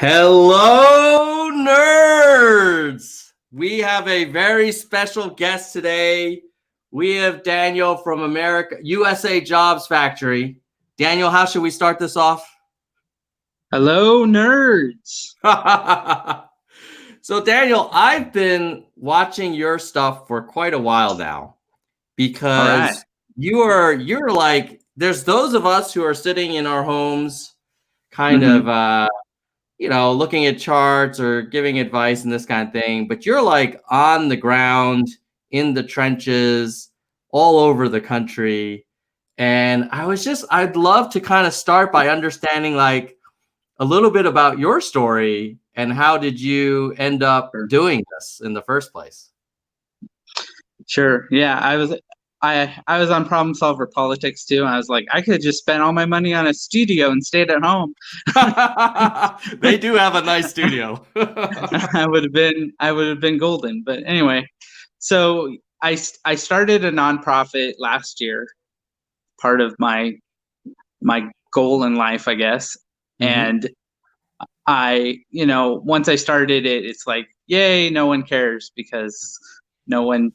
Hello, nerds! We have a very special guest today. We have Daniel from USA Jobs Factory. Daniel, how should we start this off? Hello, nerds. So, Daniel, I've been watching your stuff for quite a while now All right. because you're like there's those of us who are sitting in our homes, kind Mm-hmm. of looking at charts or giving advice and this kind of thing, but you're like on the ground, in the trenches, all over the country. And I'd love to kind of start by understanding like a little bit about your story and how did you end up Sure. doing this in the first place? Sure. Yeah, I was on Problem Solver Politics too, and I was like, I could have just spent all my money on a studio and stayed at home. They do have a nice studio. I would have been golden. But anyway, so I started a nonprofit last year, part of my goal in life, I guess. And once I started it, it's like, yay, no one cares because no one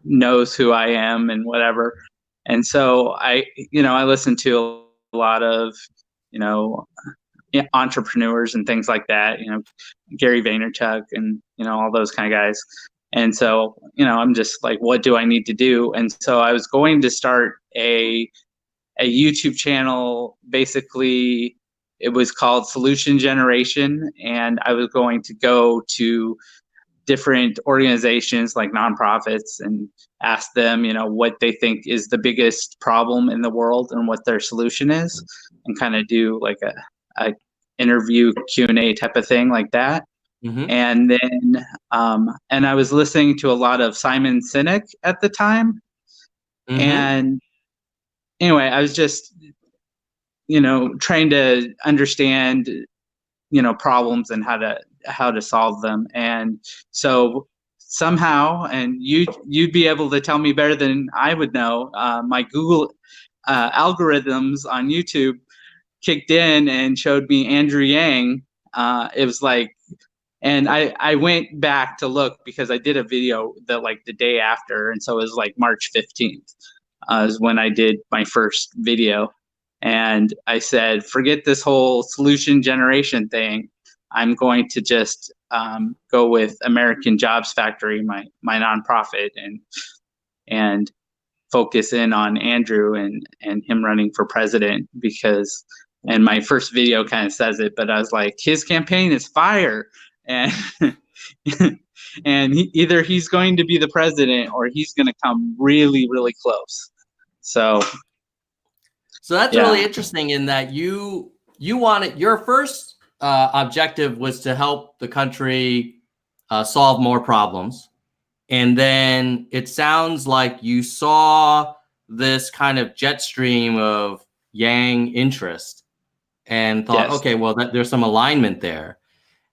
knows who I am and whatever. And so I listen to a lot of, entrepreneurs and things like that, Gary Vaynerchuk and, all those kind of guys. And so, I'm just like, what do I need to do? And so I was going to start a YouTube channel. Basically, it was called Solution Generation. And I was going to go to different organizations like nonprofits and ask them, what they think is the biggest problem in the world and what their solution is, and kind of do like a interview Q&A type of thing like that. And then and I was listening to a lot of Simon Sinek at the time. And anyway, I was just trying to understand problems and how to solve them. And so somehow, and you'd be able to tell me better than I would know, my Google algorithms on YouTube kicked in and showed me Andrew Yang. It was like, and I went back to look because I did a video the day after, and so it was like March 15th is when I did my first video. And I said, forget this whole solution generation thing. I'm going to just go with American Jobs Factory, my nonprofit, and focus in on Andrew and him running for president because, and my first video kind of says it, but I was like, his campaign is fire. And and either he's going to be the president or he's going to come really, really close. So that's really interesting in that you wanted your first objective was to help the country solve more problems. And then it sounds like you saw this kind of jet stream of Yang interest and thought, okay, well, there's some alignment there.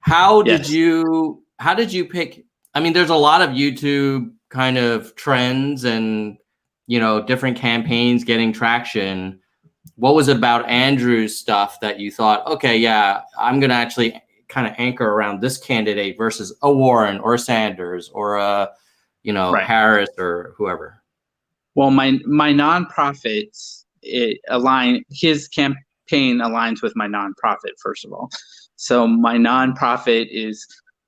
How did you pick? I mean, there's a lot of YouTube kind of trends and, different campaigns getting traction. What was it about Andrew's stuff that you thought, okay, yeah, I'm going to actually kind of anchor around this candidate versus a Warren or a Sanders or a, Harris or whoever? Well, my nonprofit, his campaign aligns with my nonprofit, first of all. So my nonprofit is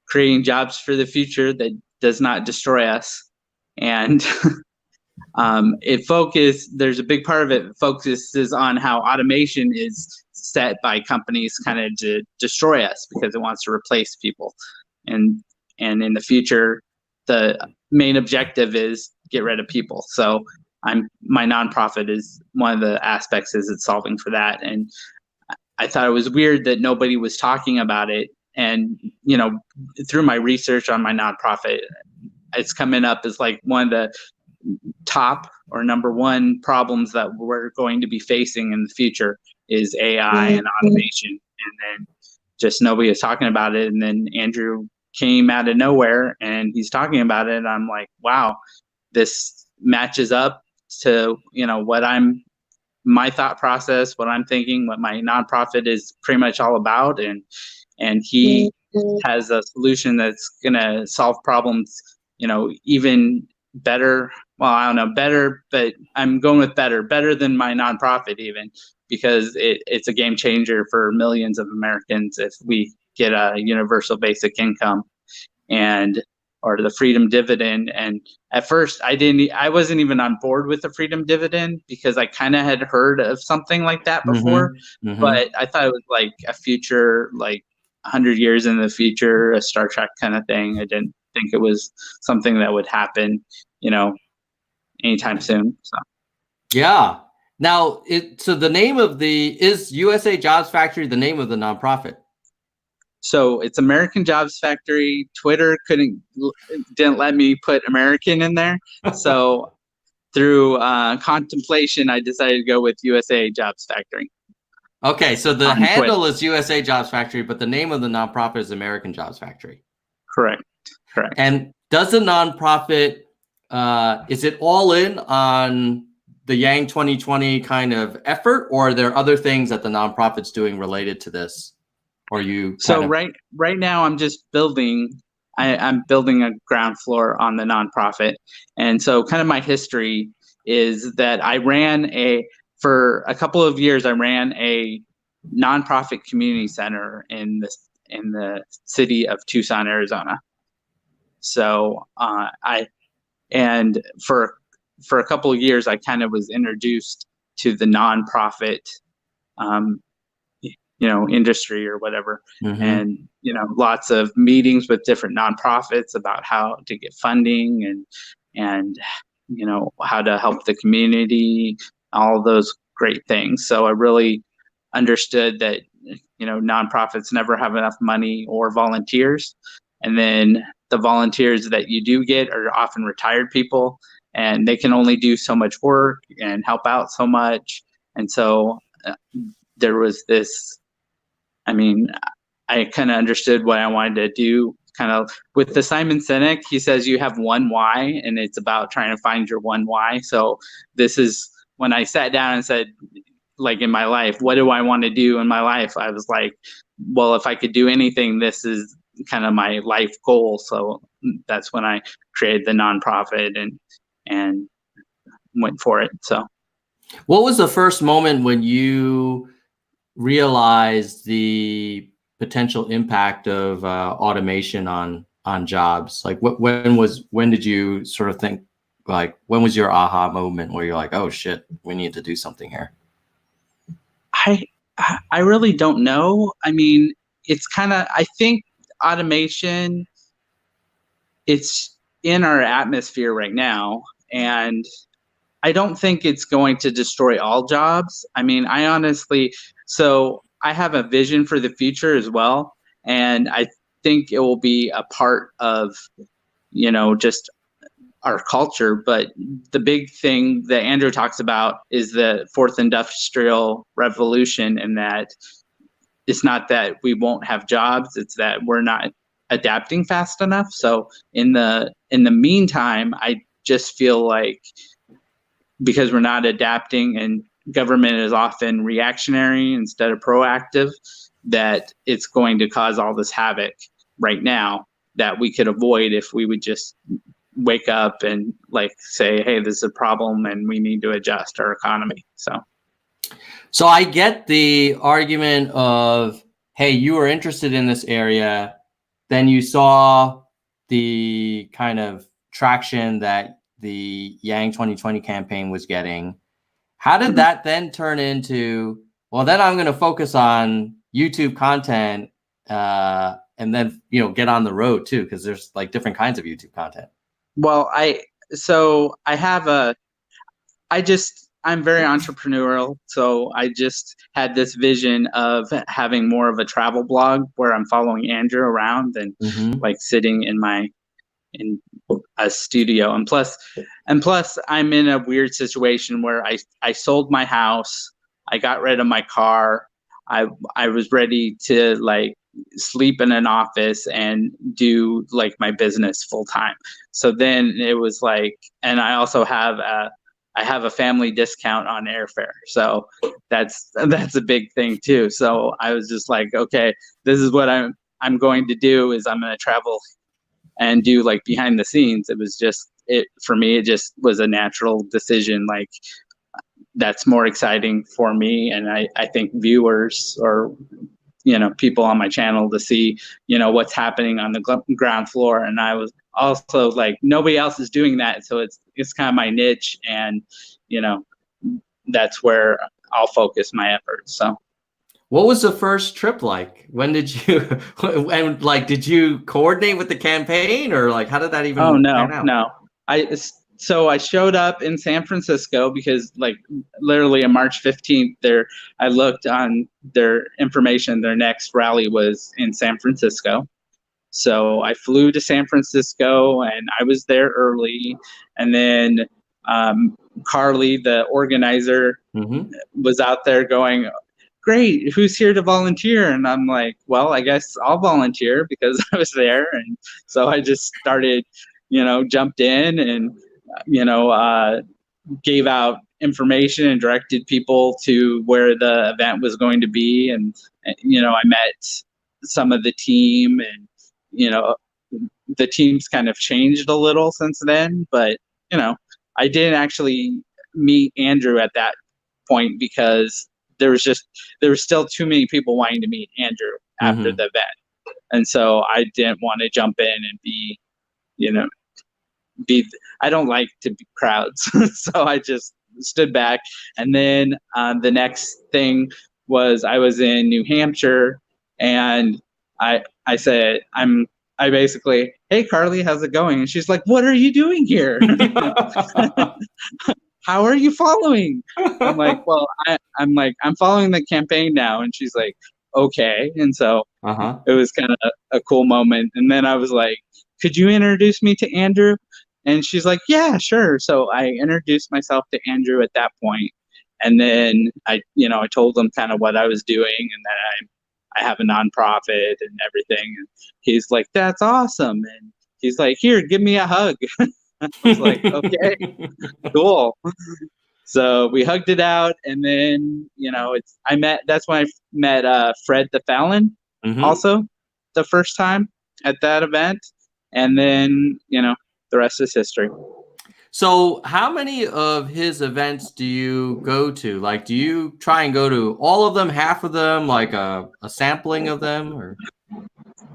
creating jobs for the future that does not destroy us. And there's a big part of it focuses on how automation is set by companies kind of to destroy us because it wants to replace people. And in the future, the main objective is get rid of people. So my nonprofit is one of the aspects is it's solving for that. And I thought it was weird that nobody was talking about it. And, through my research on my nonprofit, it's coming up as like one of the top or number one problems that we're going to be facing in the future is AI and automation. And then just nobody is talking about it. And then Andrew came out of nowhere and he's talking about it. And I'm like, wow, this matches up to, my thought process, what I'm thinking, what my nonprofit is pretty much all about. And and he has a solution that's going to solve problems, even better. Well, I don't know, better, but I'm going with better than my nonprofit even, because it's a game changer for millions of Americans if we get a universal basic income or the freedom dividend. And at first I wasn't even on board with the freedom dividend because I kind of had heard of something like that before, but I thought it was like a future, like 100 years in the future, a Star Trek kind of thing. I didn't think it was something that would happen, anytime soon. So. Yeah. Now, so the name of is USA Jobs Factory the name of the nonprofit? So it's American Jobs Factory. Twitter didn't let me put American in there. So through contemplation, I decided to go with USA Jobs Factory. Okay, so the handle is USA Jobs Factory, but the name of the nonprofit is American Jobs Factory. Correct. And does the nonprofit, is it all in on the Yang 2020 kind of effort, or are there other things that the nonprofit's doing related to this? Or right now I'm just building. I'm building a ground floor on the nonprofit, and so kind of my history is that for a couple of years I ran a nonprofit community center in the city of Tucson, Arizona. So for a couple of years I kind of was introduced to the nonprofit industry or whatever. And, lots of meetings with different nonprofits about how to get funding and, how to help the community, all those great things. So I really understood that, nonprofits never have enough money or volunteers. And then the volunteers that you do get are often retired people, and they can only do so much work and help out so much. And so there was this, I kind of understood what I wanted to do, kind of with the Simon Sinek. He says you have one why, and it's about trying to find your one why. So this is when I sat down and said, like, in my life, what do I want to do in my life? I was like, well, if I could do anything, this is kind of my life goal. So that's when I created the nonprofit and went for it. So what was the first moment when you realized the potential impact of automation on jobs? Like when did you sort of think, like, when was your aha moment where you're like, oh shit, we need to do something here? I really don't know. It's kind of, I think automation, it's in our atmosphere right now, and I don't think it's going to destroy all jobs. I honestly, so I have a vision for the future as well, and I think it will be a part of, just our culture. But the big thing that Andrew talks about is the fourth industrial revolution, and that it's not that we won't have jobs, it's that we're not adapting fast enough. So in the meantime, I just feel like because we're not adapting and government is often reactionary instead of proactive, that it's going to cause all this havoc right now that we could avoid if we would just wake up and say, hey, this is a problem and we need to adjust our economy. So I get the argument of, hey, you were interested in this area, then you saw the kind of traction that the Yang 2020 campaign was getting. How did that then turn into, well, then I'm going to focus on YouTube content and then, get on the road too, because there's like different kinds of YouTube content. Well, I'm very entrepreneurial. So I just had this vision of having more of a travel blog where I'm following Andrew around and sitting in a studio. And plus I'm in a weird situation where I sold my house. I got rid of my car. I was ready to sleep in an office and do my business full time. So then it was and I also have I have a family discount on airfare. So that's a big thing too. So I was just like, okay, this is what I'm going to do, is I'm going to travel and do like behind the scenes. It was just, for me, it just was a natural decision. Like, that's more exciting for me. And I think viewers, or, people on my channel, to see, what's happening on the ground floor. And I was also like, nobody else is doing that. So it's kind of my niche, and, that's where I'll focus my efforts. So. What was the first trip like? When did you, and like, did you coordinate with the campaign, or like, how did that even pan out? No. So I showed up in San Francisco because, like, literally on March 15th I looked on their information. Their next rally was in San Francisco. So I flew to San Francisco and I was there early. And then Carly, the organizer, was out there going, great, who's here to volunteer? And I'm like, well, I guess I'll volunteer because I was there. And so I just started, jumped in and, gave out information and directed people to where the event was going to be. And I met some of the team, and, the team's kind of changed a little since then. But, I didn't actually meet Andrew at that point because there was still too many people wanting to meet Andrew after the event. And so I didn't want to jump in and be, I don't like to be crowds. So I just stood back. And then the next thing was, I was in New Hampshire, and I said, I basically, hey, Carly, how's it going? And she's like, what are you doing here? How are you following? I'm like, well, I'm following the campaign now. And she's like, okay. And so it was kind of a cool moment. And then I was like, could you introduce me to Andrew? And she's like, yeah, sure. So I introduced myself to Andrew at that point. And then I told him kind of what I was doing, and that I have a nonprofit and everything. And he's like, that's awesome. And he's like, here, give me a hug. I was like, okay, cool. So we hugged it out, and then that's when I met Fred the Fallon, also the first time at that event, and then the rest is history. So how many of his events do you go to? Like, do you try and go to all of them, half of them, like a sampling of them, or?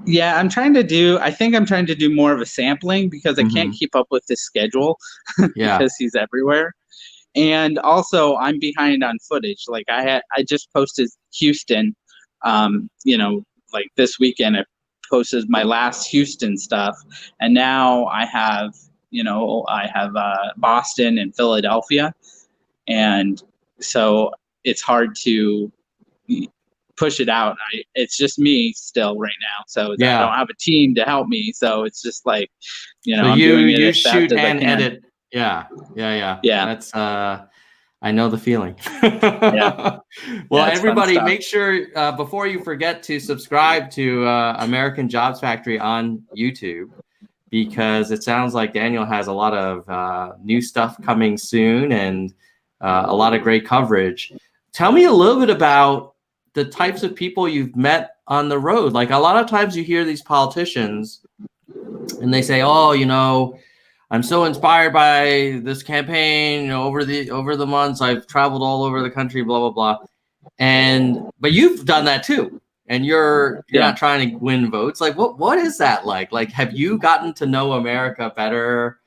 Yeah, I think I'm trying to do more of a sampling because I can't keep up with his schedule because he's everywhere. And also I'm behind on footage. Like I just posted Houston, like this weekend I posted my last Houston stuff. And now I have Boston and Philadelphia. And so it's hard to push it out. It's just me still right now. So I don't have a team to help me. So it's just like, so I'm doing it you as fast shoot as I and can. edit. Yeah. That's I know the feeling. Yeah. Well, everybody, make sure before you forget to subscribe to American Jobs Factory on YouTube, because it sounds like Daniel has a lot of new stuff coming soon, and a lot of great coverage. Tell me a little bit about the types of people you've met on the road. Like, a lot of times you hear these politicians and they say, oh, I'm so inspired by this campaign, over the months I've traveled all over the country, blah, blah, blah. But you've done that too. And you're not trying to win votes. Like, what is that like? Like, have you gotten to know America better,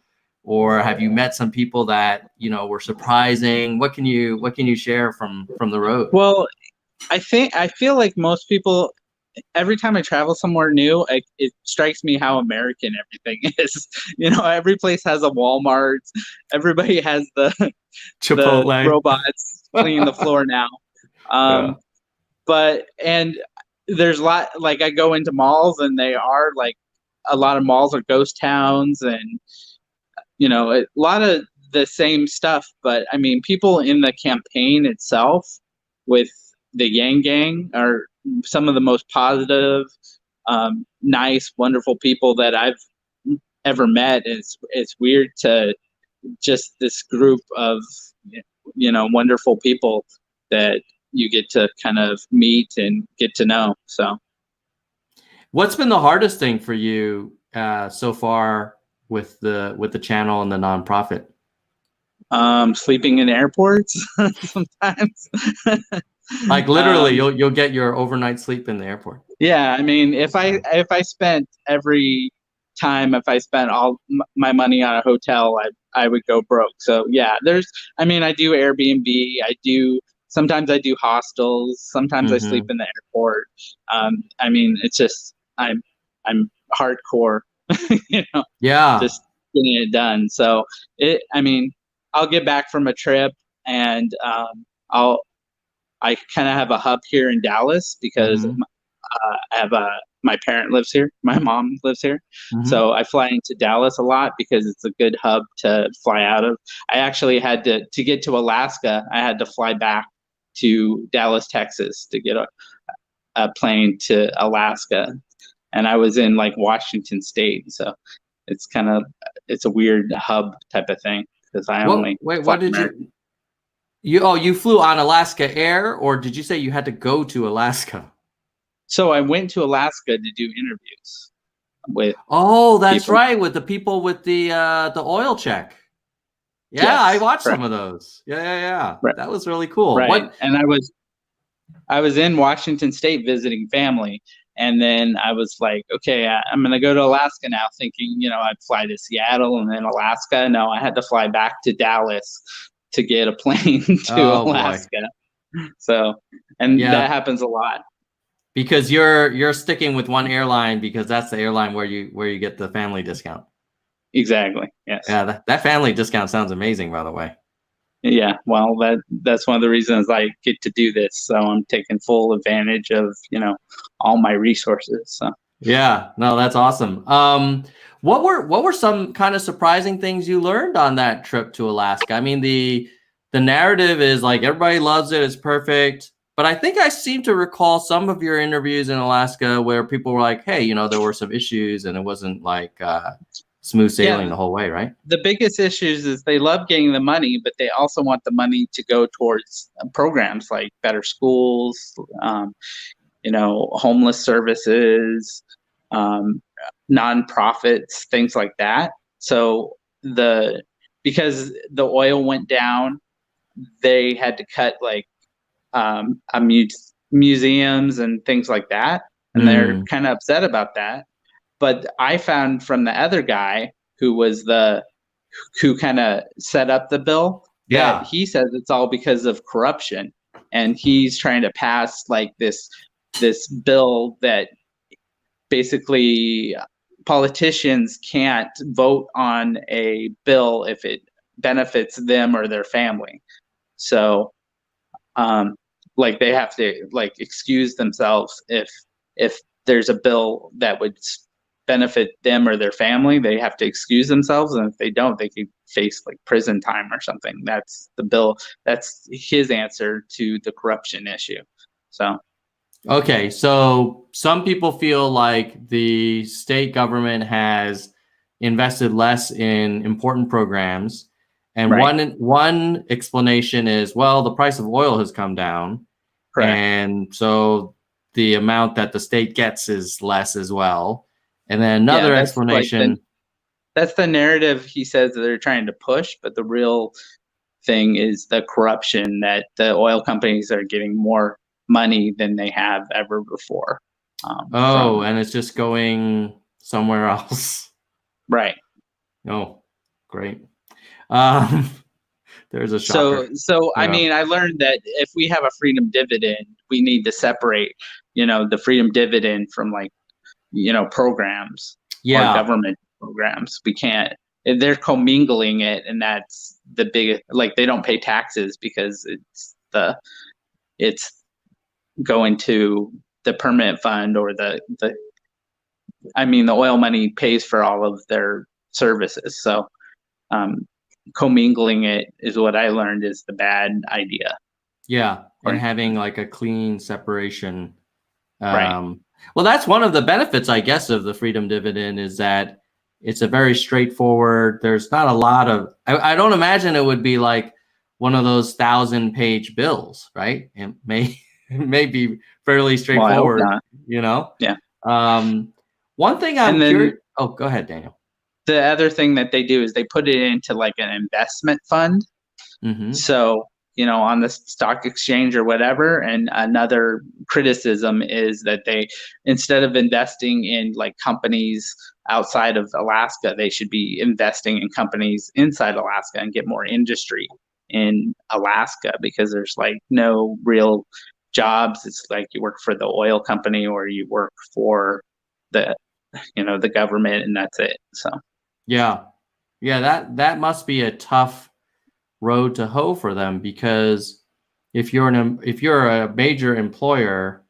or have you met some people that, were surprising? What can you share from the road? Well, I feel like most people, every time I travel somewhere new, it strikes me how American everything is. Every place has a Walmart. Everybody has the robots cleaning the floor now. And there's a lot, like, I go into malls and they are like, a lot of malls are ghost towns, and a lot of the same stuff. But I mean, people in the campaign itself with the Yang Gang are some of the most positive, nice, wonderful people that I've ever met. It's weird to just this group of, wonderful people that you get to kind of meet and get to know. So what's been the hardest thing for you so far with the channel and the nonprofit? Sleeping in airports sometimes. Like literally, you'll get your overnight sleep in the airport. Yeah, I mean, if I spent every time, if I spent all my money on a hotel, I would go broke. So yeah, I do Airbnb, sometimes I do hostels, sometimes I sleep in the airport. It's just I'm hardcore, Yeah. just getting it done. So I'll get back from a trip and I kind of have a hub here in Dallas because I have my parent lives here. My mom lives here. So I fly into Dallas a lot because it's a good hub to fly out of. I actually had to get to Alaska, I had to fly back to Dallas, Texas to get a plane to Alaska. And I was in like Washington State. So it's a weird hub type of thing because I only what did you flew on Alaska Air, or did you say you had to go to Alaska? So I went to Alaska to do interviews with. Oh, that's people. Right, with the people with the oil check. Yeah, yes, I watched some of those. Yeah. Right. That was really cool. Right. And I was in Washington State visiting family, and then I was like, okay, I'm going to go to Alaska now, thinking, I'd fly to Seattle and then Alaska. No, I had to fly back to Dallas to get a plane to Alaska. Boy. So, and that happens a lot. Because you're sticking with one airline because that's the airline where you get the family discount. Exactly. Yes. Yeah, that family discount sounds amazing, by the way. Yeah, well, that's one of the reasons I get to do this. So I'm taking full advantage of all my resources. So yeah, no, that's awesome. What were some kind of surprising things you learned on that trip to Alaska? I mean, the narrative is like everybody loves it, it's perfect. But I think I seem to recall some of your interviews in Alaska where people were like, hey, there were some issues and it wasn't like smooth sailing the whole way, right? The biggest issues is they love getting the money, but they also want the money to go towards programs like better schools, homeless services, nonprofits, things like that. So because the oil went down, they had to cut like museums and things like that, and they're kind of upset about that. But I found from the other guy who kind of set up the bill that he says it's all because of corruption, and he's trying to pass like this bill that basically politicians can't vote on a bill if it benefits them or their family. So like they have to like excuse themselves if there's a bill that would benefit them or their family. They have to excuse themselves, and if they don't, they could face like prison time or something. That's the bill. That's his answer to the corruption issue. So okay, so some people feel like the state government has invested less in important programs. And one explanation is, well, the price of oil has come down. Correct. And so the amount that the state gets is less as well. And then another explanation. That's the narrative he says that they're trying to push, but the real thing is the corruption, that the oil companies are getting more money than they have ever before. And it's just going somewhere else. Right. Oh, great. There's a shocker. So I mean, I learned that if we have a freedom dividend, we need to separate, the freedom dividend from like, programs or government programs. We can't. They're commingling it, and that's the big. Like they don't pay taxes because it's going to the permanent fund or the oil money pays for all of their services. So commingling it is what I learned is the bad idea. Yeah, and having like a clean separation. Right. Well, that's one of the benefits, I guess, of the freedom dividend is that It's a very straightforward. There's not a lot of. I don't imagine it would be like one of those 1,000-page bills, right? It may be fairly straightforward. Well, I hope not. You know. Yeah. One thing I'm curious. Oh, go ahead, Daniel. The other thing that they do is they put it into like an investment fund. Mm-hmm. So, on the stock exchange or whatever. And another criticism is that they, instead of investing in like companies outside of Alaska, they should be investing in companies inside Alaska and get more industry in Alaska, because there's like no real jobs. It's like you work for the oil company or you work for the government, and that's it. So yeah, that must be a tough road to hoe for them, because if you're a major employer,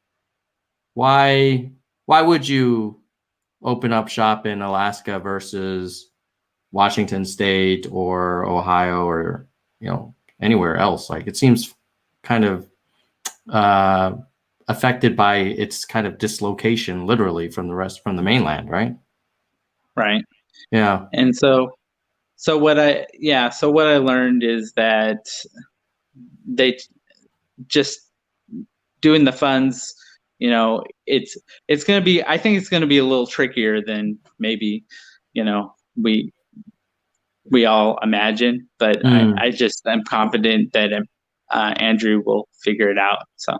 why would you open up shop in Alaska versus Washington State or Ohio or anywhere else? Like, it seems kind of affected by its kind of dislocation, literally, from the mainland, right? Right. Yeah. And so what I learned is that they just doing the funds, it's going to be, I think it's going to be a little trickier than maybe, we all imagine, but I'm confident that Andrew will figure it out. So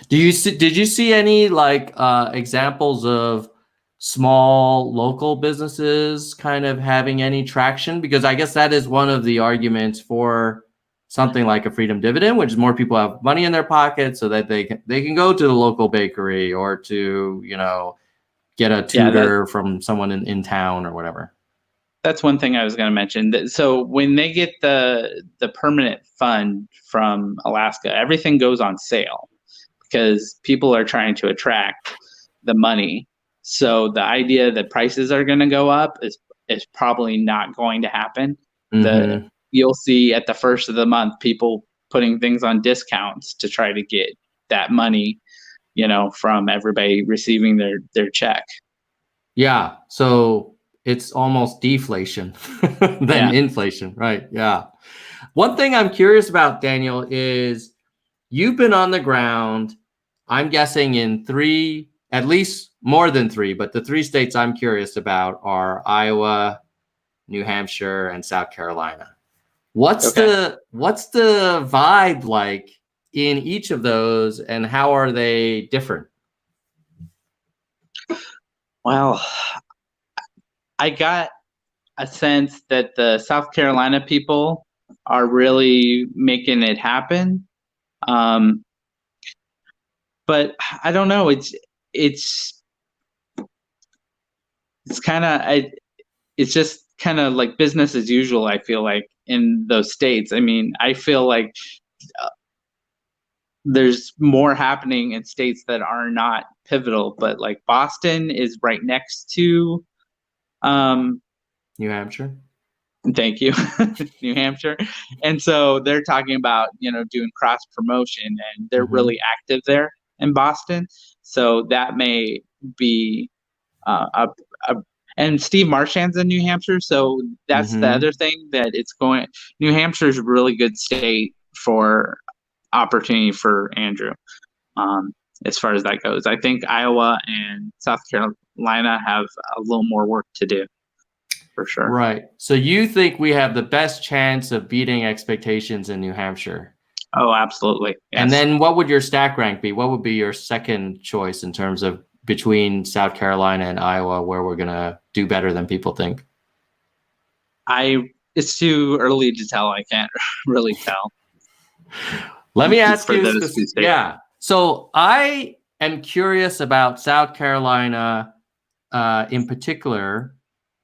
did you see any like examples of small local businesses kind of having any traction? Because I guess that is one of the arguments for something like a freedom dividend, which is more people have money in their pocket so that they can go to the local bakery or to, get a tutor from someone in town or whatever. That's one thing I was going to mention. So when they get the permanent fund from Alaska, everything goes on sale because people are trying to attract the money. So the idea that prices are going to go up is probably not going to happen. Mm-hmm. You'll see at the first of the month people putting things on discounts to try to get that money, from everybody receiving their check. Yeah. So it's almost deflation than inflation, right? Yeah. One thing I'm curious about, Daniel, is you've been on the ground, I'm guessing in at least more than 3, but the 3 states I'm curious about are Iowa, New Hampshire, and South Carolina. What's the vibe like in each of those, and how are they different? Well, I got a sense that the South Carolina people are really making it happen. But I don't know. It's kind of, it's just kind of like business as usual, I feel like, in those states. I mean, I feel like there's more happening in states that are not pivotal, but like Boston is right next to New Hampshire. Thank you. New Hampshire. And so they're talking about, doing cross promotion, and they're really active there in Boston. So that may be and Steve Marchand's in New Hampshire. So that's the other thing, that New Hampshire is a really good state for opportunity for Andrew. As far as that goes, I think Iowa and South Carolina have a little more work to do. For sure. Right. So you think we have the best chance of beating expectations in New Hampshire? Oh, absolutely. Yes. And then what would your stack rank be? What would be your second choice in terms of between South Carolina and Iowa, where we're going to do better than people think? It's too early to tell. I can't really tell. Let me ask you. Yeah. So I am curious about South Carolina in particular,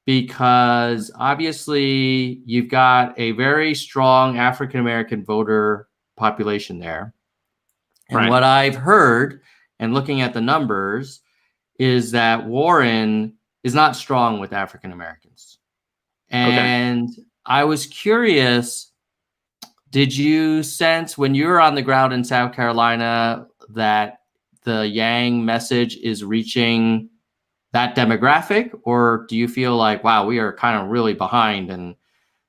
because obviously you've got a very strong African-American voter population there. And what I've heard and looking at the numbers is that Warren is not strong with African-Americans. And I was curious, did you sense when you were on the ground in South Carolina that the Yang message is reaching that demographic, or do you feel like, wow, we are kind of really behind, and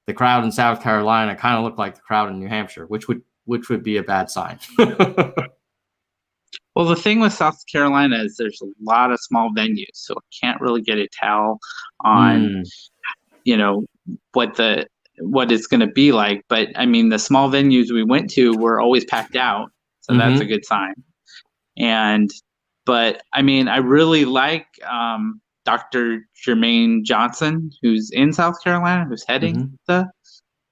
the crowd in South Carolina kind of looked like the crowd in New Hampshire, which would be a bad sign? Well, the thing with South Carolina is there's a lot of small venues, so I can't really get a tell on, you know, what it's going to be like. But I mean, the small venues we went to were always packed out, so that's a good sign. But I mean, I really like Dr. Jermaine Johnson, who's in South Carolina, who's heading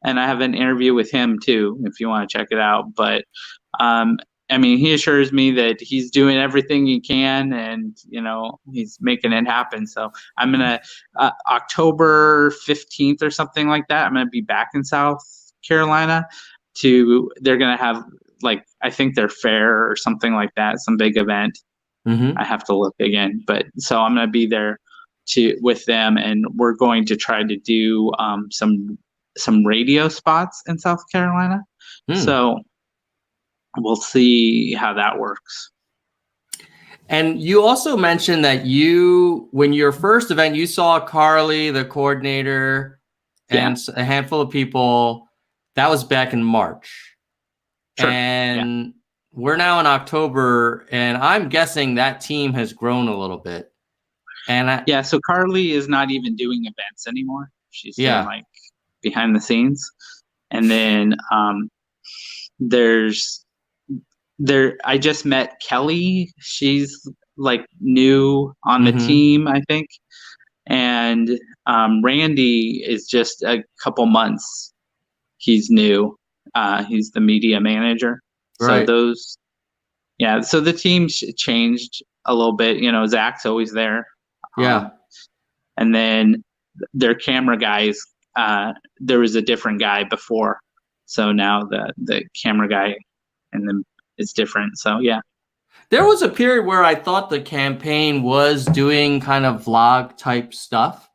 and I have an interview with him too, if you want to check it out. But I mean, he assures me that he's doing everything he can, and you know, he's making it happen. So I'm gonna October 15th or something like that. I'm gonna be back in South Carolina. They're gonna have, like, I think their fair or something like that, some big event. I have to look again, but so I'm gonna be there with them, and we're going to try to do some radio spots in South Carolina. So we'll see how that works. And you also mentioned that when your first event, you saw Carly, the coordinator, and a handful of people. That was back in March. Sure. And we're now in October, and I'm guessing that team has grown a little bit. And so Carly is not even doing events anymore. She's doing like behind the scenes. And then I just met Kelly. She's like new on the team, I think. And Randy is just a couple months. He's new. He's the media manager. Right. So so the team changed a little bit. You know, Zach's always there. And then their camera guys, there was a different guy before. So now the camera guy and then it's different. So there was a period where I thought the campaign was doing kind of vlog type stuff,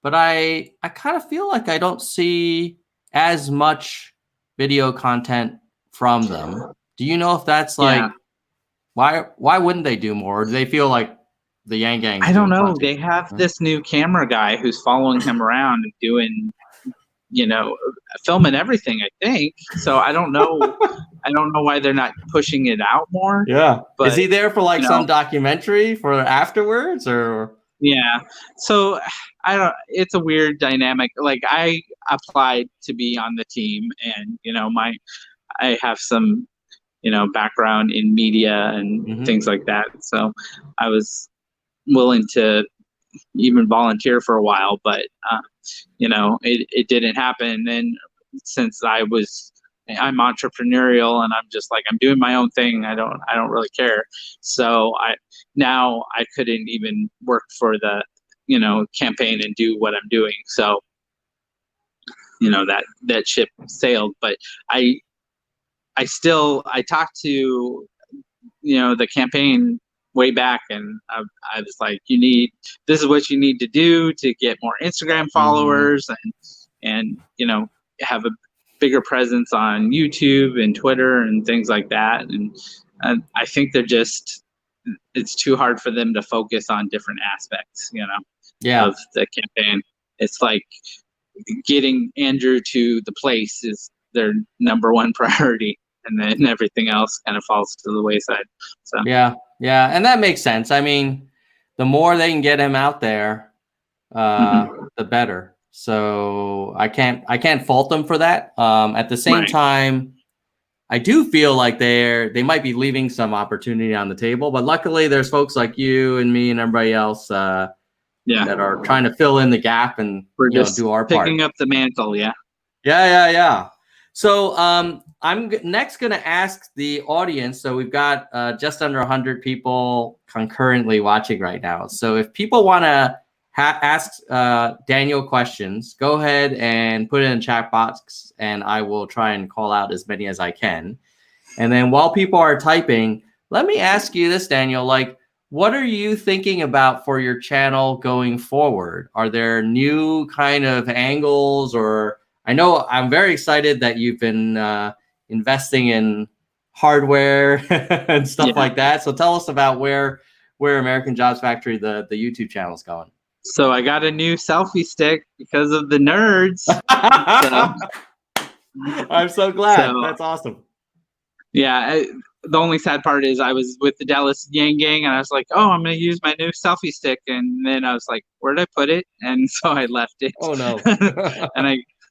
but I kind of feel like I don't see as much video content from them. Do you know if that's like why wouldn't they do more? Or do they feel like the Yang Gang? I don't know. They have this new camera guy who's following him around and doing, you know, filming everything, I think. So I don't know. I don't know why they're not pushing it out more. Yeah. But, is he there for like some documentary for afterwards, or? Yeah. So it's a weird dynamic. Like, I applied to be on the team, and, you know, I have some, you know, background in media and things like that. So I was willing to even volunteer for a while, but you know, it didn't happen. And since I'm entrepreneurial and I'm just like, I'm doing my own thing, I don't really care. So I couldn't even work for the, you know, campaign and do what I'm doing. So, you know, that ship sailed. But I talked to, you know, the campaign way back, and I was like, this is what you need to do to get more Instagram followers and you know, have a bigger presence on YouTube and Twitter and things like that. And I think it's too hard for them to focus on different aspects, you know, of the campaign. It's like getting Andrew to the place is their number one priority, and then everything else kind of falls to the wayside. So yeah, and that makes sense. I mean, the more they can get him out there, the better. So I can't fault them for that. At the same time, I do feel like they might be leaving some opportunity on the table, but luckily there's folks like you and me and everybody else that are trying to fill in the gap and we're just do our part. Picking up the mantle, Yeah. So I'm next going to ask the audience. So we've got just under 100 people concurrently watching right now. So if people want to ask Daniel questions, go ahead and put it in the chat box, and I will try and call out as many as I can. And then while people are typing, let me ask you this, Daniel, like, what are you thinking about for your channel going forward? Are there new kind of angles, or I know I'm very excited that you've been investing in hardware and stuff like that. So tell us about where where American Jobs Factory, the YouTube channel, is going. So I got a new selfie stick because of the nerds. So, I'm so glad. That's awesome. Yeah. The only sad part is I was with the Dallas Yang Gang and I was like, oh, I'm going to use my new selfie stick. And then I was like, where did I put it? And so I left it. Oh, no.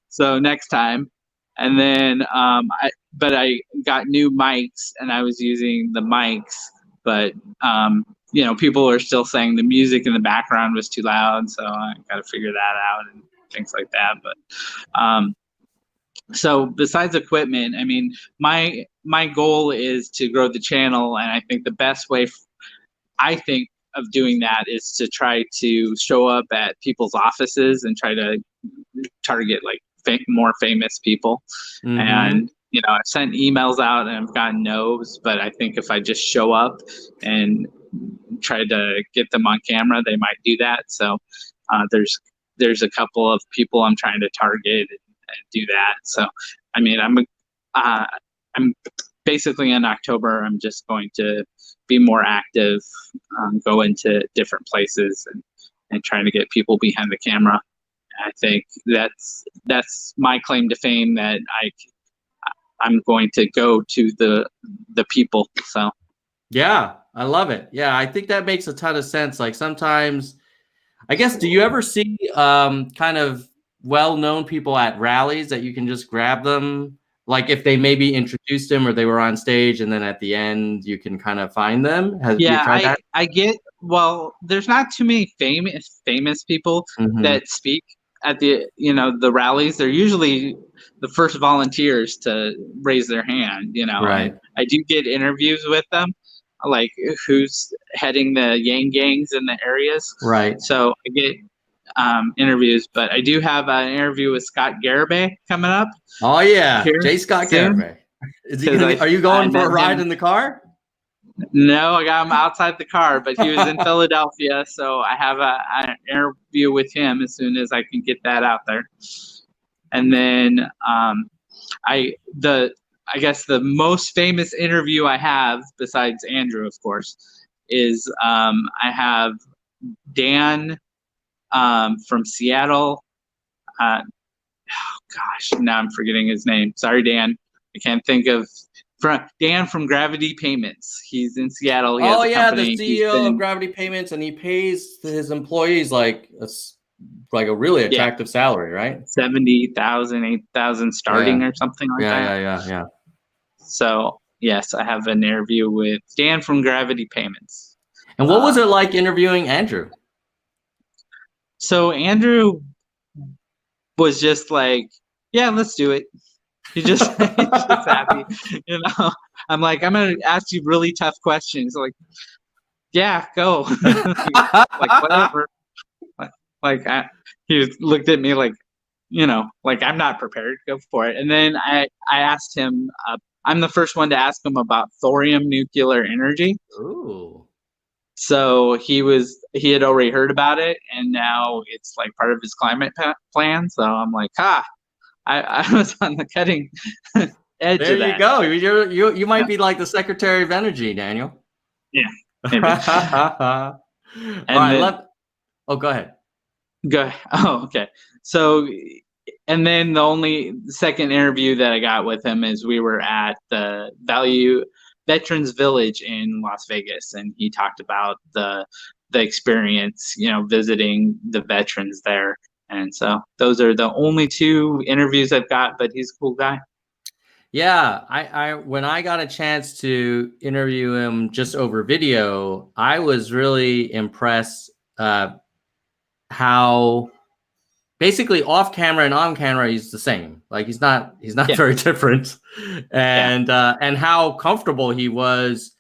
So next time. And then, but I got new mics and I was using the mics, but, people are still saying the music in the background was too loud. So I got to figure that out and things like that. But, so besides equipment, I mean, my goal is to grow the channel, and I think the best way of doing that is to try to show up at people's offices and try to target like more famous people. Mm-hmm. And I've sent emails out and I've gotten no's, but I think if I just show up and try to get them on camera, they might do that. So there's a couple of people I'm trying to target and do that. So, I mean, I'm basically in October, I'm just going to be more active, go into different places and trying to get people behind the camera. I think that's my claim to fame, that I'm going to go to the people. So. Yeah, I love it. Yeah, I think that makes a ton of sense. Like sometimes, I guess, do you ever see kind of well-known people at rallies that you can just grab them? Like if they maybe introduced them or they were on stage and then at the end you can kind of find them? Have you tried that? I get, well, there's not too many famous people that speak at the rallies. They're usually the first volunteers to raise their hand, Right. I do get interviews with them, like who's heading the Yang Gangs in the areas. Right. So I get interviews, but I do have an interview with Scott Garibay coming up. Oh yeah, J. Scott Garibay. Are you going for a ride in the car? No, I got him outside the car, but he was in Philadelphia, so I have an interview with him as soon as I can get that out there. And then I guess the most famous interview I have, besides Andrew, of course, is I have Dan from Seattle. Oh gosh, now I'm forgetting his name. Sorry, Dan. I can't think of Dan from Gravity Payments. He's in Seattle. He has a company. The CEO of Gravity Payments, and he pays his employees like a really attractive salary, right? 70,000, 8,000 starting or something like that. Yeah. So yes, I have an interview with Dan from Gravity Payments. And what was it like interviewing Andrew? So Andrew was just like, yeah, let's do it. He's just happy, I'm like, I'm going to ask you really tough questions. Like, yeah, go. Like, whatever. He looked at me like, like I'm not prepared. Go for it. And then I asked him, I'm the first one to ask him about thorium nuclear energy. Ooh. So he had already heard about it, and now it's like part of his climate plan. So I'm like, I was on the cutting edge of that. There you go. You might be like the Secretary of Energy, Daniel. Yeah. Maybe. All right. Go ahead. Go. Oh, okay. So, and then the second interview that I got with him is we were at the Veterans Village in Las Vegas, and he talked about the experience, visiting the veterans there. And so those are the only two interviews I've got, but he's a cool guy. Yeah, I when I got a chance to interview him just over video, I was really impressed how basically off camera and on camera he's the same. Like he's not very different, and how comfortable he was,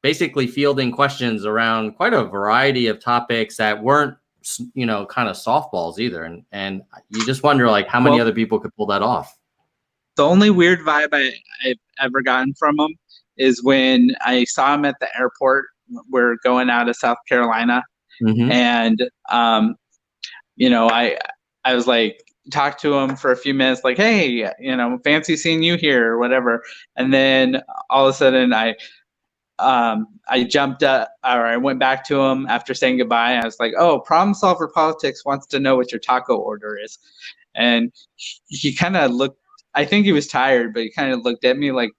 basically fielding questions around quite a variety of topics that weren't kind of softballs either, and you just wonder like how many other people could pull that off. The only weird vibe I've ever gotten from him is when I saw him at the airport. We're going out of South Carolina, and I was like, talked to him for a few minutes, like, hey, fancy seeing you here or whatever. And then all of a sudden I jumped up, or I went back to him after saying goodbye. I was like, "Oh, Problem Solver Politics wants to know what your taco order is," and he kind of looked. I think he was tired, but he kind of looked at me like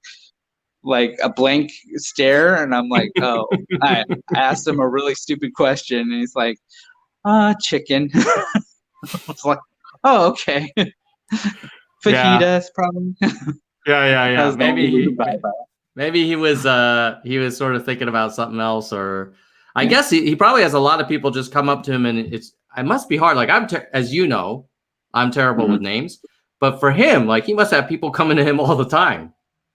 a blank stare, and I'm like, "Oh." I asked him a really stupid question, and he's like, chicken." I was like, "Oh, okay." Fajitas, probably. Yeah. Maybe Maybe he was sort of thinking about something else, or I guess he probably has a lot of people just come up to him, and it must be hard. Like as you know, I'm terrible with names, but for him, like he must have people coming to him all the time.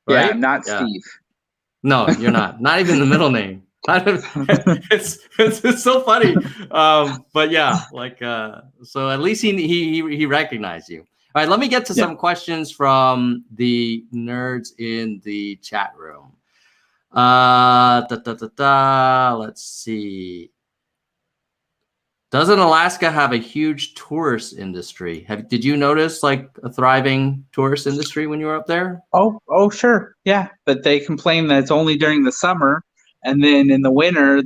Right? Yeah, I'm not Steve. No, you're not. Not even the middle name. It's so funny. But yeah, like so at least he recognized you. All right, let me get to some questions from the nerds in the chat room. Let's see. Doesn't Alaska have a huge tourist industry? Did you notice like a thriving tourist industry when you were up there? Oh, sure, yeah. But they complain that it's only during the summer, and then in the winter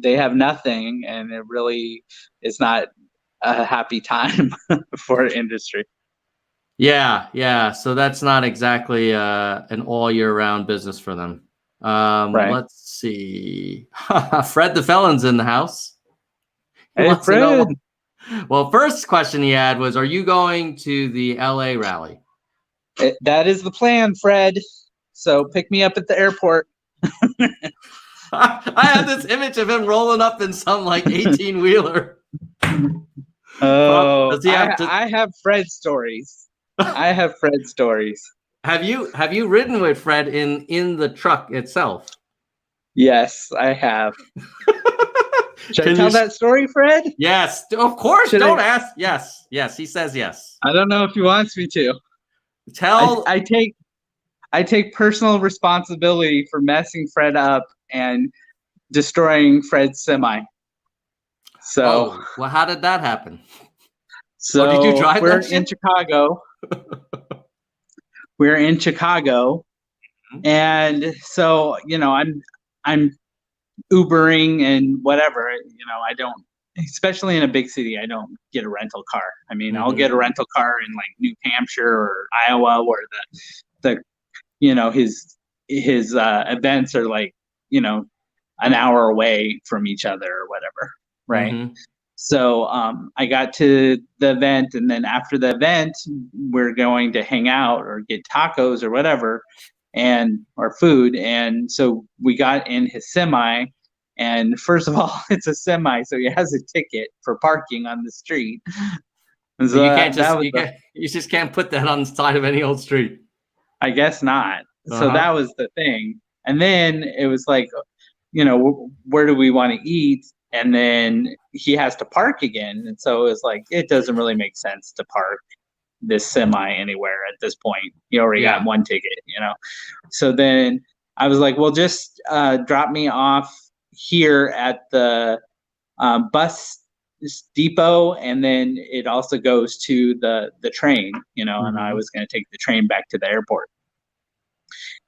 they have nothing, and it really is not a happy time for industry. Yeah. So that's not exactly an all year round business for them. Right. Let's see. Fred the Felon's in the house. Hey, Fred. Well, first question he had was, are you going to the LA rally? That is the plan, Fred. So pick me up at the airport. I had this image of him rolling up in some like 18-wheeler. Oh, I have Fred stories. I have Fred stories. Have you ridden with Fred in the truck itself? Yes, I have. Should I tell that story, Fred? Yes, of course. Don't ask. Yes, he says yes. I don't know if he wants me to. Tell. I take personal responsibility for messing Fred up and destroying Fred's semi. So, well, how did that happen? So did you drive we're in Chicago. We're in Chicago, and so I'm Ubering and whatever. I don't, especially in a big city, I don't get a rental car. I mean, I'll get a rental car in like New Hampshire or Iowa, where his events are like an hour away from each other or whatever, right? So I got to the event, and then after the event, we're going to hang out or get tacos or whatever, or food. And so we got in his semi, and first of all, it's a semi, so he has a ticket for parking on the street. So you just can't put that on the side of any old street. I guess not. So that was the thing. And then it was like, where do we want to eat? And then he has to park again. And so it's like, it doesn't really make sense to park this semi anywhere at this point. You already got one ticket, So then I was like, well, just drop me off here at the bus depot. And then it also goes to the train, and I was going to take the train back to the airport.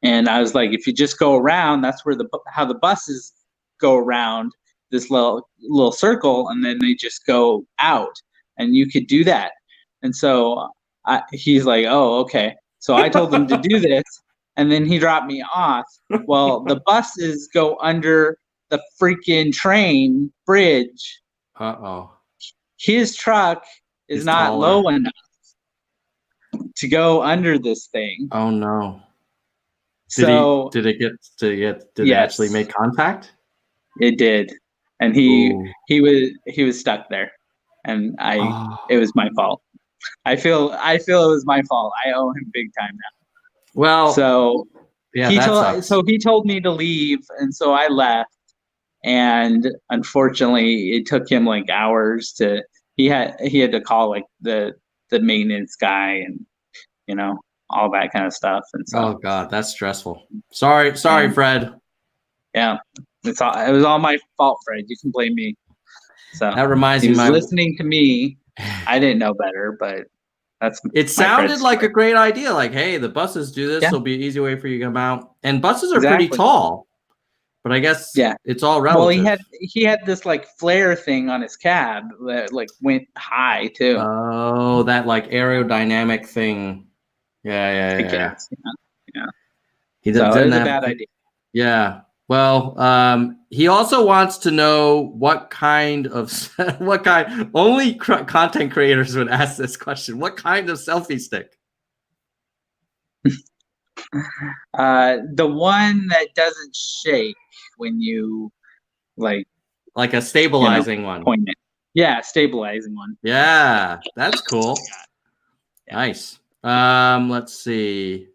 And I was like, if you just go around, that's where how the buses go around this little circle, and then they just go out, and you could do that. And so he's like, oh, okay. So I told him to do this, and then he dropped me off. Well, the buses go under the freaking train bridge. His truck is not low enough to go under this thing. Oh no. Did it actually make contact? It did. And he was stuck there, and it was my fault. I feel it was my fault. I owe him big time now. Well, so he told me to leave, and so I left. And unfortunately, it took him like hours to. He had to call like the maintenance guy, and all that kind of stuff. And so, oh God, that's stressful. Sorry, Fred. Yeah. It was all my fault, Fred. You can blame me. So that reminds me, he was listening to me. I didn't know better, but it sounded like a great idea. Like, hey, the buses do this. It'll be an easy way for you to come out. And buses are pretty tall. But I guess Yeah. it's all Well, relative. he had this like flare thing on his cab that like went high too. Oh, that like aerodynamic thing. Yeah. I guess. Yeah. He So it didn't was a have. bad idea. Yeah. Well, he also wants to know what kind of only content creators would ask this question. What kind of selfie stick? The one that doesn't shake when you like a stabilizing one. point it. Yeah, stabilizing one. Yeah, that's cool. Yeah. Nice. Let's see.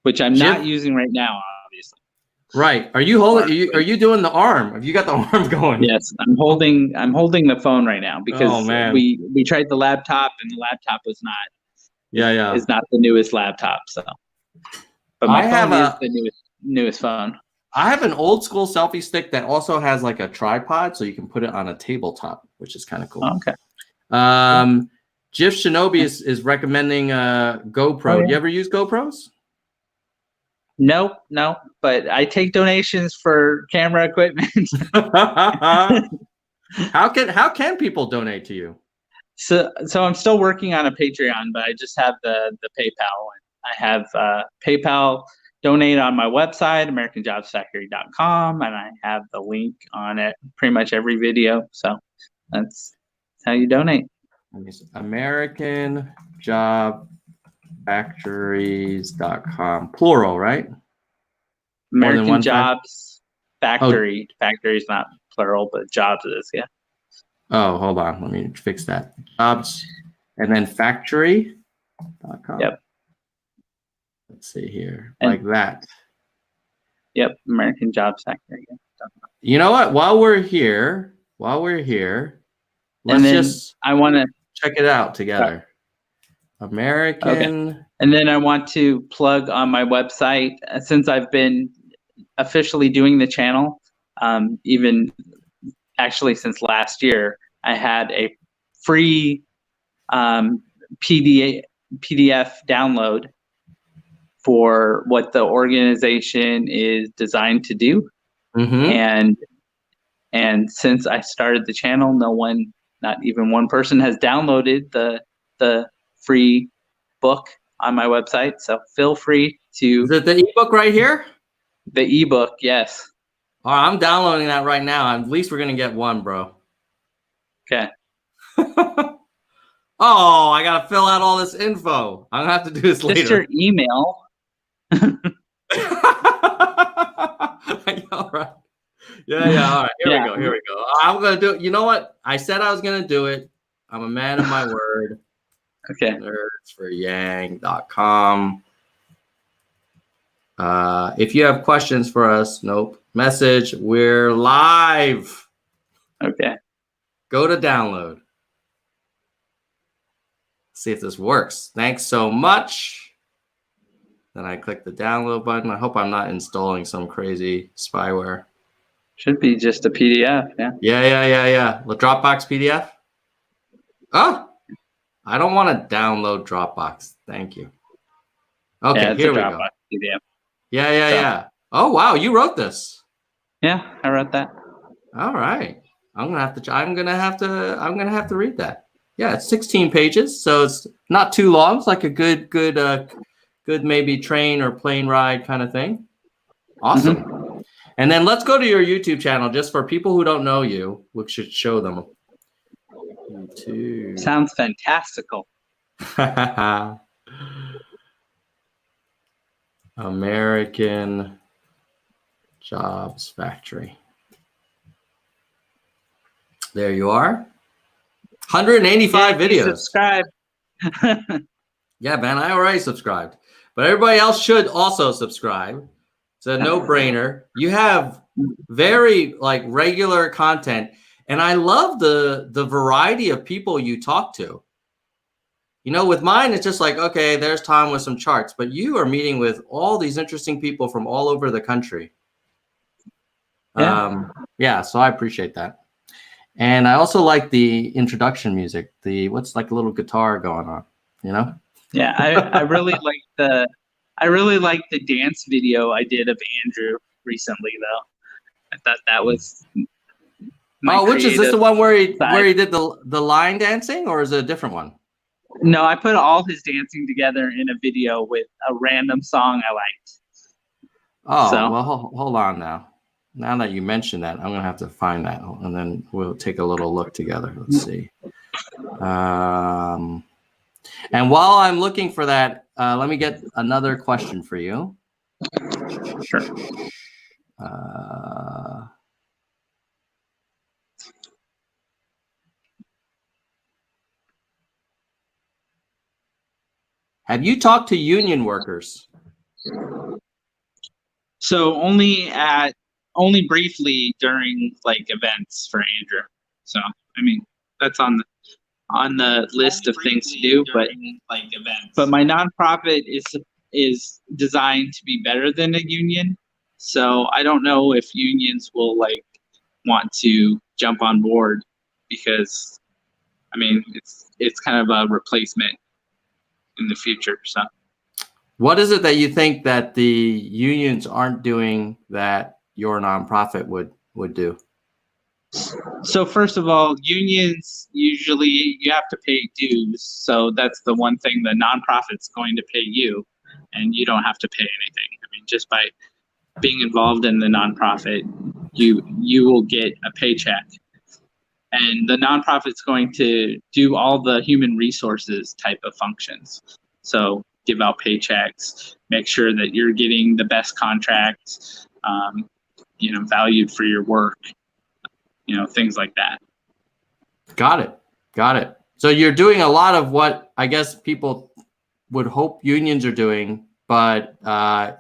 Which I'm not using right now, obviously. Right. Are you holding? Are you doing the arm? Have you got the arm going? Yes, I'm holding the phone right now because we tried the laptop and the laptop was not. Is not the newest laptop. So, but my phone is the newest phone. I have an old school selfie stick that also has like a tripod, so you can put it on a tabletop, which is kind of cool. Oh, okay. Jif Shinobi is recommending GoPro. Oh, yeah. You ever use GoPros? No, but I take donations for camera equipment. How can people donate to you? So I'm still working on a Patreon, but I just have the PayPal. I have PayPal donate on my website, AmericanJobsFactory.com, and I have the link on it pretty much every video. So that's how you donate. AmericanJobsFactories.com. Plural, right? American Jobs Factory. Factory is not plural, but jobs is, yeah. Oh, hold on. Let me fix that. Jobs and then factory.com. Yep. Let's see here. Like that. Yep. American Jobs Factory. You know what? While we're here, let's just I want to check it out together. American. Okay. And then I want to plug on my website, since I've been officially doing the channel, even actually since last year, I had a free PDF download for what the organization is designed to do. Mm-hmm. And since I started the channel, not even one person has downloaded the free book on my website. So feel free to. Is it the ebook right here? The ebook, yes. All right, I'm downloading that right now. At least we're gonna get one, bro. Okay. Oh, I gotta fill out all this info. I'm gonna have to do this later. Just your email. All right. Yeah. All right. Here we go. I'm gonna do it. You know what? I said I was gonna do it. I'm a man of my word. Okay. Nerdsforyang.com. If you have questions for us, message. We're live. Okay. Go to download. See if this works. Thanks so much. Then I click the download button. I hope I'm not installing some crazy spyware. Should be just a PDF, yeah. Yeah. The Dropbox PDF? Oh, I don't want to download Dropbox. Thank you. Okay, yeah, here we go. PDF. Yeah. Oh, wow, you wrote this. Yeah, I wrote that. All right. I'm gonna have to read that. Yeah, it's 16 pages, so it's not too long. It's like a good maybe train or plane ride kind of thing. Awesome. Mm-hmm. And then let's go to your YouTube channel, just for people who don't know you. We should show them. YouTube. Sounds fantastical. American Jobs Factory. There you are. 185 videos. Subscribe. Yeah, man, I already subscribed. But everybody else should also subscribe. It's a no-brainer. You have very regular content. And I love the variety of people you talk to. You know, with mine, it's just like, okay, there's Tom with some charts. But you are meeting with all these interesting people from all over the country. Yeah. So I appreciate that. And I also like the introduction music. What's like a little guitar going on, you know? Yeah, I really like the dance video I did of Andrew recently, though. I thought that was my which is this the one where he side. did the line dancing, or is it a different one? No, I put all his dancing together in a video with a random song I liked. Oh, so. Well, hold on now. Now that you mention that, I'm gonna have to find that, and then we'll take a little look together. Let's see. And while I'm looking for that, let me get another question for you. Sure. Have you talked to union workers? So only briefly during like events for Andrew. So I mean that's on the list of things to do, but like events. But my nonprofit is designed to be better than a union. So I don't know if unions will like want to jump on board, because I mean it's kind of a replacement in the future. So what is it that you think that the unions aren't doing that your nonprofit would do? So first of all, unions, usually you have to pay dues. So that's the one thing the nonprofit's going to pay you, and you don't have to pay anything. I mean, just by being involved in the nonprofit, you will get a paycheck. And the nonprofit's going to do all the human resources type of functions. So give out paychecks, make sure that you're getting the best contracts, valued for your work, things like that. Got it. So you're doing a lot of what I guess people would hope unions are doing, but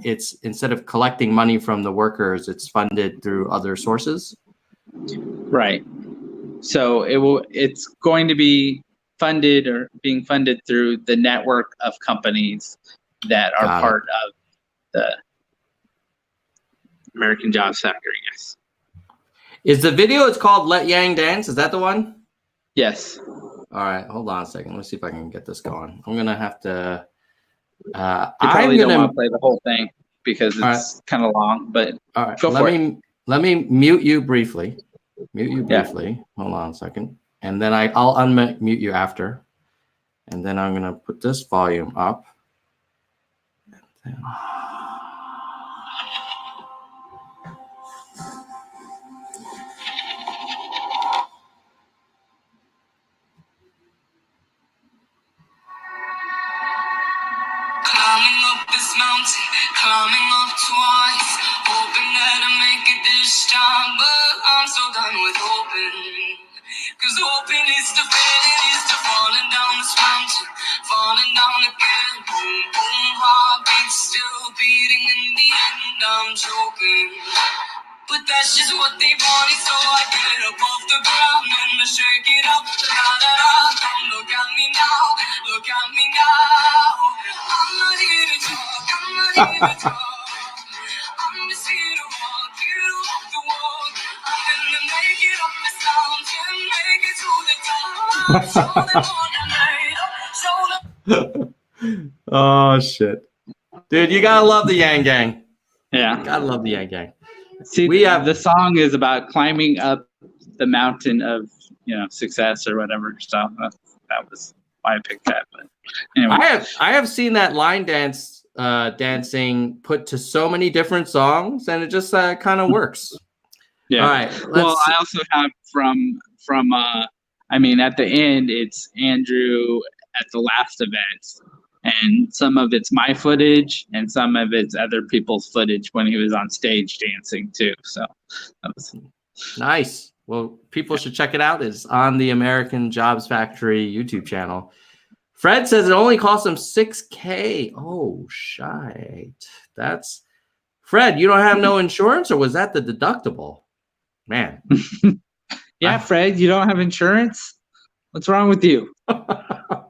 it's instead of collecting money from the workers, it's funded through other sources. Right. So it's going to be funded or being funded through the network of companies that are part of the American Jobs Factory, yes. Is the video, it's called Let Yang Dance? Is that the one? Yes. All right, hold on a second. Let's see if I can get this going. I'm going to have to... you probably don't want to play the whole thing because it's kind of long, but all right. Go for it. Let me mute you briefly. Hold on a second. And then I'll unmute you after. And then I'm going to put this volume up. And then... Climbing up this mountain, climbing up twice, hoping that I make it this time, but I'm so done with hoping. Cause hoping is to failing, is to falling down this mountain, falling down again. Boom, boom, heartbeats still beating, in the end I'm choking. But that's just what they wanted, so I get up off the ground and I shake it up. Da-da-da, come look at me now, look at me now. I'm not here to talk, I'm not here to talk. I'm just here to walk, get off the wall. I'm gonna make it up this mountain, make it to the top. Show them what I made up, show them. Oh, shit. Dude, you gotta love the Yang Gang. Yeah. Gotta love the Yang Gang. See, the song is about climbing up the mountain of success or whatever. So that was why I picked that. But anyway, I have seen that line dancing put to so many different songs, and it just kind of works. Yeah. All right. Well, I also have from I mean, at the end, it's Andrew at the last event. And some of it's my footage, and some of it's other people's footage when he was on stage dancing too. So that was nice. Well, people should check it out. It's on the American Jobs Factory YouTube channel. Fred says it only cost him $6,000. Oh, shite. That's Fred. You don't have no insurance, or was that the deductible? Man. Yeah, Fred, you don't have insurance? What's wrong with you?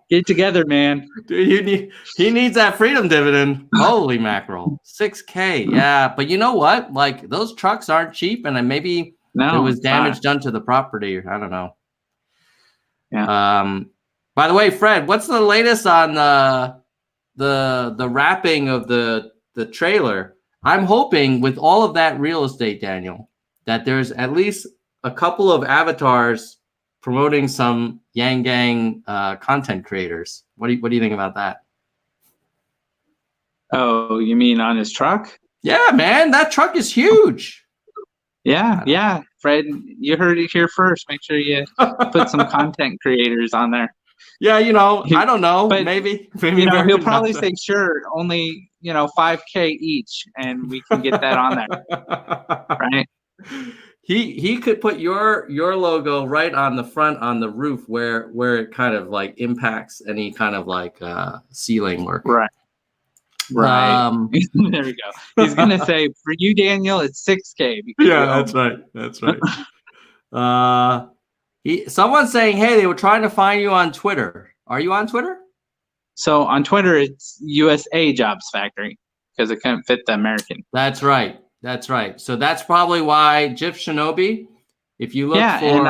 Get it together, man. Dude, he needs that freedom dividend. Holy mackerel. $6,000. Yeah. But you know what? Like, those trucks aren't cheap, and then maybe there was damage done to the property. I don't know. Yeah. By the way, Fred, what's the latest on the wrapping of the trailer? I'm hoping with all of that real estate, Daniel, that there's at least a couple of avatars promoting some Yang Gang content creators. What do you think about that? Oh, you mean on his truck? Yeah, man, that truck is huge. Yeah. Fred, you heard it here first. Make sure you put some content creators on there. Yeah, I don't know. But, maybe he'll probably say, sure, only, $5K each, and we can get that on there. Right? He could put your logo right on the front on the roof where it kind of like impacts any kind of like ceiling work. Right. There we go. He's gonna say, for you, Daniel, it's 6K. Yeah, that's right. Someone's saying, hey, they were trying to find you on Twitter. Are you on Twitter? So on Twitter, it's USA Jobs Factory because it couldn't fit the American. That's right. So that's probably why Jif Shinobi, if you look for... and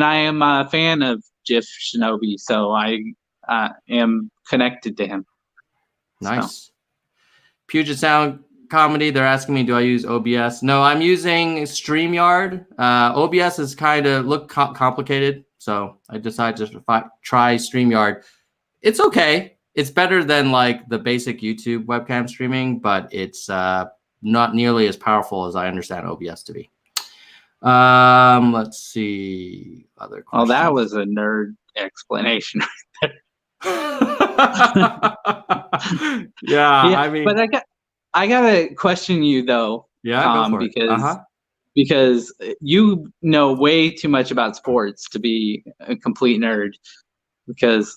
I am a fan of Jif Shinobi, so I am connected to him. Nice. So. Puget Sound Comedy, they're asking me, do I use OBS? No, I'm using StreamYard. OBS is kind of complicated, so I decided to try StreamYard. It's okay. It's better than like the basic YouTube webcam streaming, but it's not nearly as powerful as I understand OBS to be. Let's see. Other questions. Oh, that was a nerd explanation. Yeah, I mean, but I gotta question you though, Tom, because you know way too much about sports to be a complete nerd. Because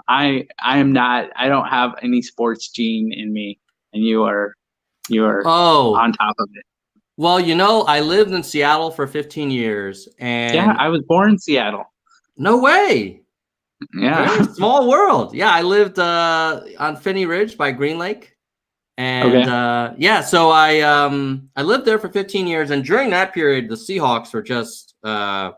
I am not. I don't have any sports gene in me, and you are on top of it. Well, I lived in Seattle for 15 years, and yeah, I was born in Seattle. No way. Yeah. Very small world. Yeah, I lived on Phinney Ridge by Green Lake. And so I lived there for 15 years, and during that period the Seahawks were just horrible.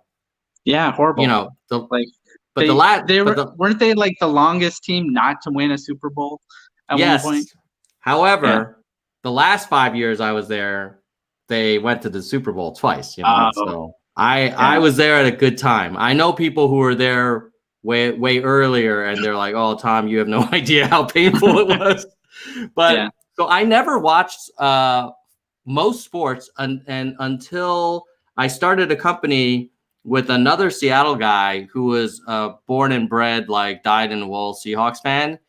Weren't they like the longest team not to win a Super Bowl at one point? However, the last 5 years I was there, they went to the Super Bowl twice, So I was there at a good time. I know people who were there way earlier, and they're like, "Oh, Tom, you have no idea how painful it was." But so I never watched most sports and until I started a company with another Seattle guy who was born and bred, like dyed-in-the-wool Seahawks fan,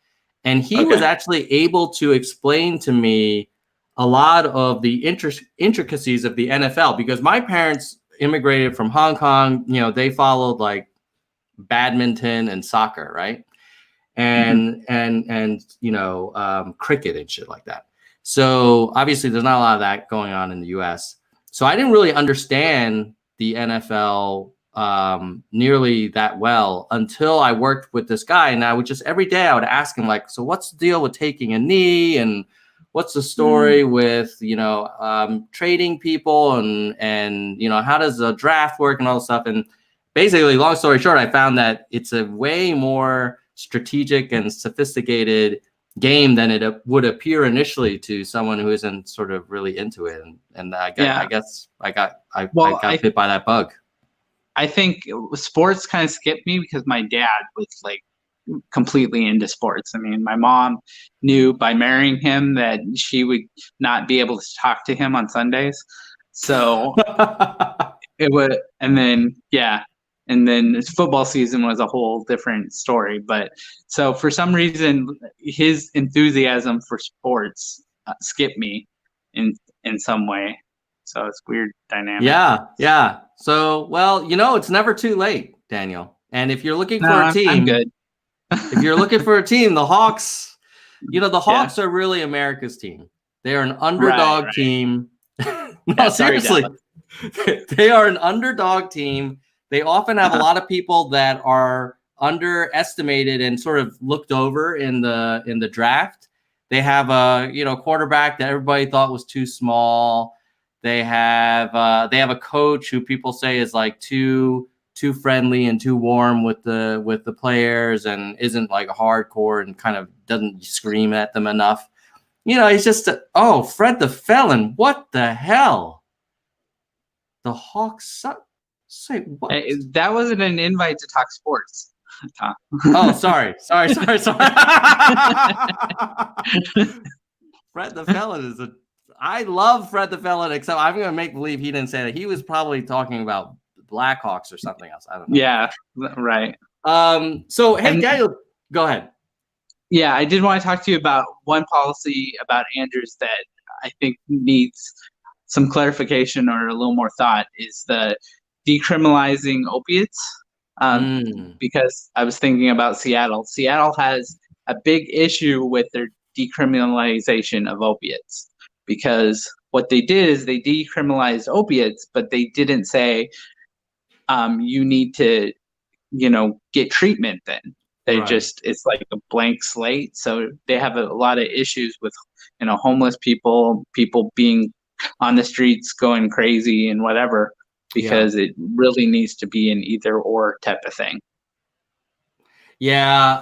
and he was actually able to explain to me a lot of the intricacies of the NFL, because my parents immigrated from Hong Kong. They followed like badminton and soccer, right? And cricket and shit like that. So obviously there's not a lot of that going on in the US. So I didn't really understand the NFL nearly that well until I worked with this guy. And I would just every day I would ask him, like, so what's the deal with taking a knee, and what's the story with trading people, and how does the draft work and all this stuff. And basically, long story short, I found that it's a way more strategic and sophisticated game than it would appear initially to someone who isn't sort of really into it. And I guess I got hit by that bug. I think sports kind of skipped me because my dad was like completely into sports. I mean, my mom knew by marrying him that she would not be able to talk to him on Sundays. So it would, and then football season was a whole different story. But so for some reason, his enthusiasm for sports skipped me in some way. So it's weird dynamic. Yeah. So, it's never too late, Daniel. And if you're looking for a team, I'm good. If you're looking for a team, the Hawks, the Hawks are really America's team. They are an underdog team. No, seriously. They are an underdog team. They often have a lot of people that are underestimated and sort of looked over in the draft. They have a quarterback that everybody thought was too small. They have a coach who people say is like too friendly and too warm with the players, and isn't like hardcore and kind of doesn't scream at them enough. he's just, Fred the Felon. What the hell? The Hawks. Say what? Hey, that wasn't an invite to talk sports, Tom. Oh, sorry. Fred the Felon is I love Fred the Felon, except I'm going to make believe he didn't say that. He was probably talking about Blackhawks or something else. I don't know. Yeah, right. So, hey, Daniel, go ahead. Yeah, I did want to talk to you about one policy about Andrews that I think needs some clarification or a little more thought, is the decriminalizing opiates. Because I was thinking about Seattle. Seattle has a big issue with their decriminalization of opiates, because what they did is they decriminalized opiates, but they didn't say you need to, get treatment then. They just, it's like a blank slate. So they have a lot of issues with, homeless people being on the streets going crazy and whatever, because it really needs to be an either or type of thing. Yeah,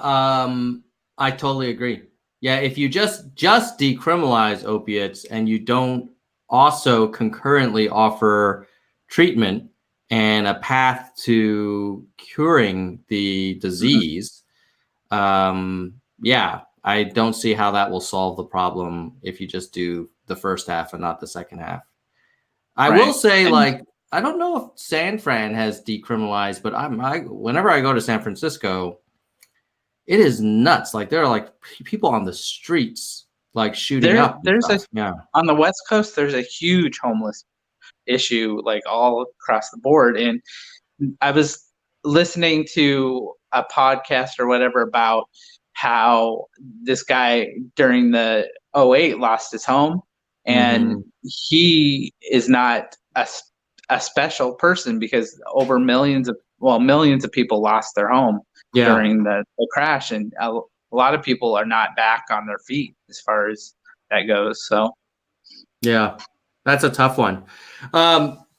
I totally agree. Yeah, if you just decriminalize opiates and you don't also concurrently offer treatment and a path to curing the disease, I don't see how that will solve the problem if you just do the first half and not the second half. I will say, I don't know if San Fran has decriminalized, but whenever I go to San Francisco, it is nuts. Like, there are like people on the streets, like shooting up. On the West Coast, there's a huge homeless issue, like all across the board. And I was listening to a podcast or whatever about how this guy during the 2008 lost his home, and he is not a special person, because over millions of people lost their home during the crash, and a lot of people are not back on their feet as far as that goes. So yeah, that's a tough one.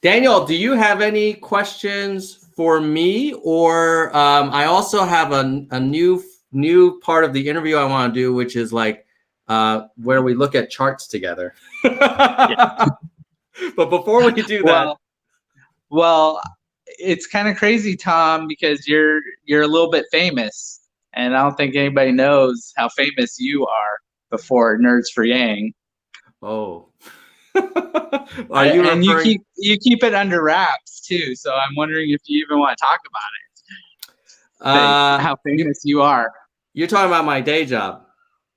Daniel, do you have any questions for me? Or I also have a new part of the interview I want to do, which is like where we look at charts together. But before we do that, well, it's kind of crazy, Tom, because you're a little bit famous, and I don't think anybody knows how famous you are before Nerds for Yang. Oh. You keep it under wraps too, so I'm wondering if you even want to talk about it. How famous you are. You're talking about my day job.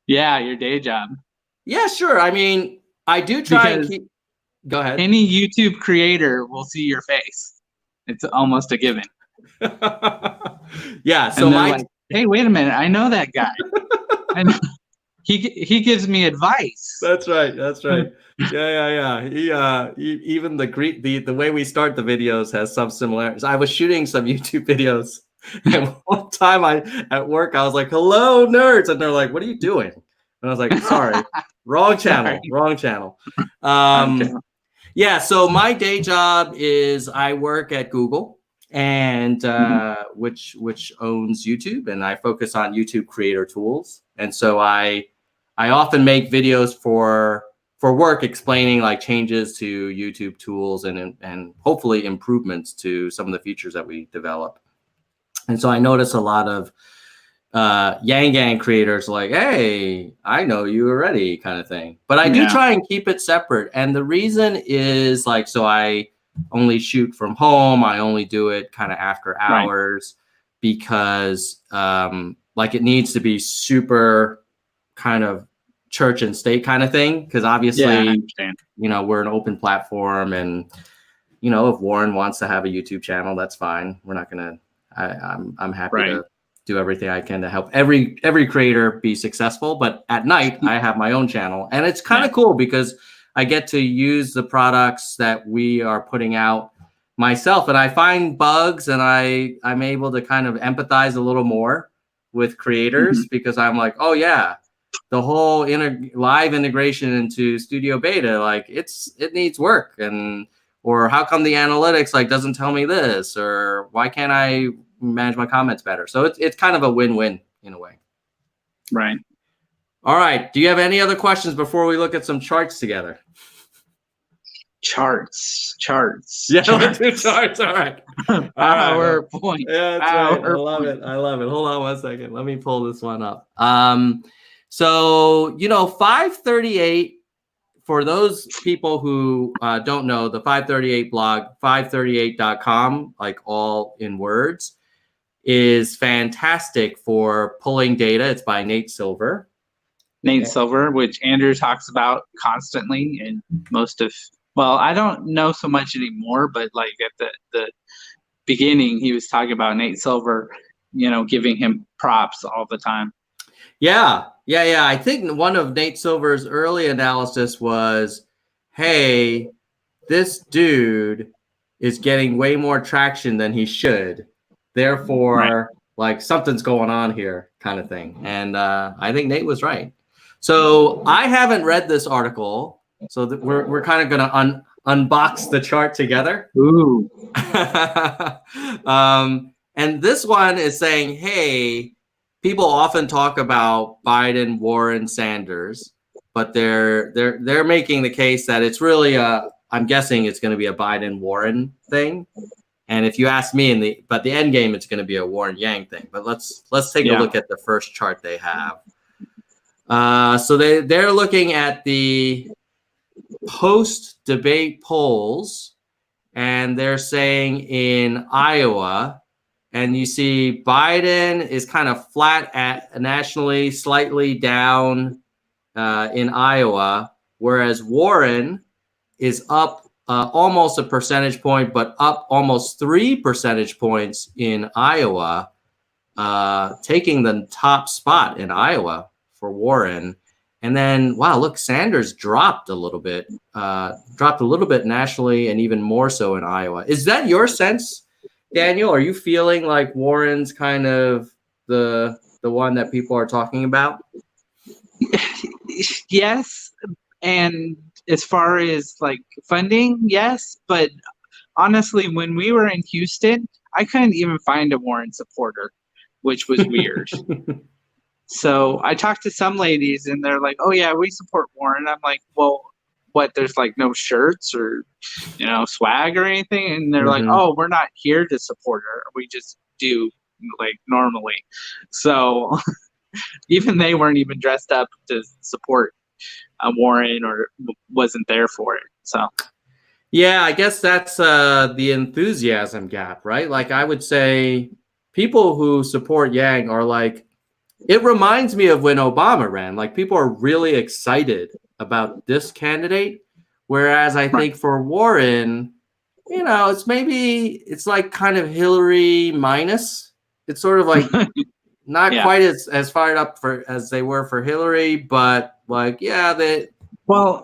Yeah, your day job. Yeah, sure. I mean, I do try and keep. Go ahead. Any YouTube creator will see your face. It's almost a given. Yeah. So hey, wait a minute. I know that guy. And he gives me advice. That's right. Yeah. He even the way we start the videos has some similarities. I was shooting some YouTube videos, and one time at work I was like, "Hello, nerds," and they're like, "What are you doing?" And I was like, "Sorry, wrong channel." Yeah. So my day job is I work at Google, and which owns YouTube, and I focus on YouTube creator tools. And so I often make videos for work explaining like changes to YouTube tools and hopefully improvements to some of the features that we develop. And so I notice a lot of Yang Gang creators like, "Hey, I know you already," kind of thing. But I do try and keep it separate. And the reason is so I only shoot from home. I only do it kind of after hours because it needs to be super kind of church and state kind of thing. Because obviously, we're an open platform, and if Warren wants to have a YouTube channel, that's fine. We're not gonna. I'm happy to do everything I can to help every creator be successful. But at night, I have my own channel, and it's kind of cool because I get to use the products that we are putting out myself, and I find bugs, and I'm able to kind of empathize a little more with creators because I'm like, oh yeah, the whole live integration into Studio Beta, it needs work, or how come the analytics doesn't tell me this, or why can't I manage my comments better? So it's kind of a win-win in a way. Right. All right. Do you have any other questions before we look at some charts together? Charts. Yeah, let's do charts. All right. PowerPoint. Yeah, that's right. I love it. Hold on 1 second. Let me pull this one up. So, 538, for those people who don't know, the 538 blog, 538.com, like all in words, is fantastic for pulling data. It's by Nate Silver. Silver, which Andrew talks about constantly in most of, well, I don't know so much anymore, but like at the beginning, he was talking about Nate Silver, giving him props all the time. Yeah. I think one of Nate Silver's early analysis was, hey, this dude is getting way more traction than he should. Therefore, like something's going on here kind of thing. And I think Nate was right. So I haven't read this article. So we're kind of going to unbox the chart together. Ooh. And this one is saying, hey, people often talk about Biden, Warren, Sanders, but they're making the case that it's really I'm guessing it's going to be a Biden Warren thing. And if you ask me, but the end game, it's going to be a Warren Yang thing. But let's take a look at the first chart they have. So they're looking at the post-debate polls, and they're saying in Iowa, and you see Biden is kind of flat at nationally, slightly down in Iowa, whereas Warren is up almost a percentage point, but up almost 3 percentage points in Iowa, taking the top spot in Iowa for Warren. And then, wow, look, Sanders dropped a little bit nationally, and even more so in Iowa. Is that your sense, Daniel? Are you feeling like Warren's kind of the one that people are talking about? Yes. And as far as like funding, yes. But honestly, when we were in Houston, I couldn't even find a Warren supporter, which was weird. So I talked to some ladies and they're like, oh yeah, we support Warren. I'm like, well, what, there's like no shirts or, swag or anything? And they're like, oh, we're not here to support her. We just do like normally. So even they weren't even dressed up to support Warren or wasn't there for it. So. Yeah, I guess that's the enthusiasm gap, right? Like I would say people who support Yang are like, it reminds me of when Obama ran. Like people are really excited about this candidate, whereas I think for Warren, it's like kind of Hillary minus. It's sort of like not quite as fired up as they were for Hillary, but like there's the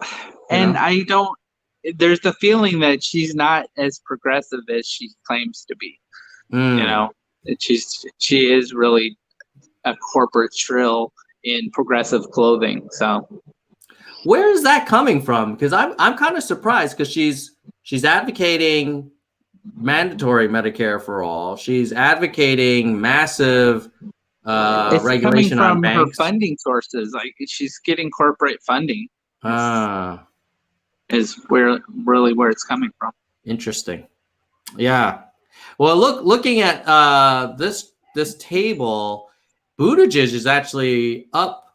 feeling that she's not as progressive as she claims to be. She is really a corporate shrill in progressive clothing. So where is that coming from? Because I'm kind of surprised, because she's advocating mandatory Medicare for all. She's advocating massive regulation on banks. Her funding sources, like she's getting corporate funding. Is where it's coming from. Interesting. Yeah. Well, looking at this table, Buttigieg is actually up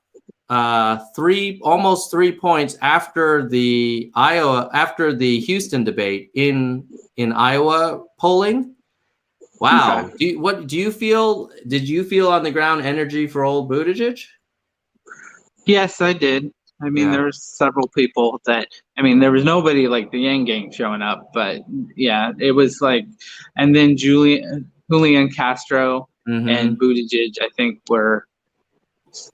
almost 3 points after the Houston debate in Iowa polling. Wow. Okay. Did you feel on the ground energy for old Buttigieg? Yes, I did. I mean, there were several people there was nobody like the Yang Gang showing up, but yeah, it was like, and then Julian Castro and Buttigieg, I think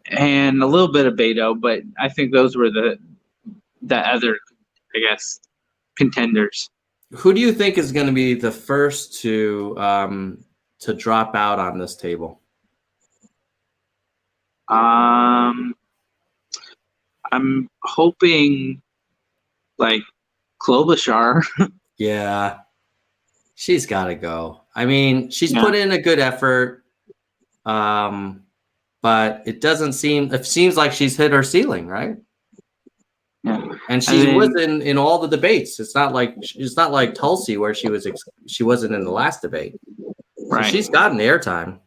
and a little bit of Beto, but I think those were the other, I guess, contenders. Who do you think is going to be the first to drop out on this table? I'm hoping like Klobuchar. Yeah, she's got to go. I mean, she's put in a good effort, but but it seems like she's hit her ceiling, right? Yeah. And she was in all the debates. It's not like Tulsi where she wasn't in the last debate. So Right. she's gotten airtime.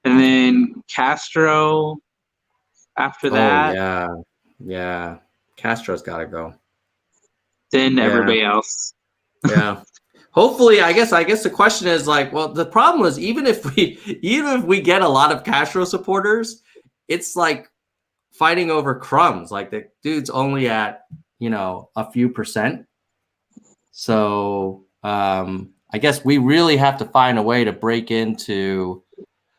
And then Castro after that. Oh, yeah. Castro's got to go. Then everybody else. Yeah. Hopefully, I guess the question is like, well, the problem is even if we get a lot of Castro supporters, it's like fighting over crumbs. Like the dude's only at, a few percent. So I guess we really have to find a way to break into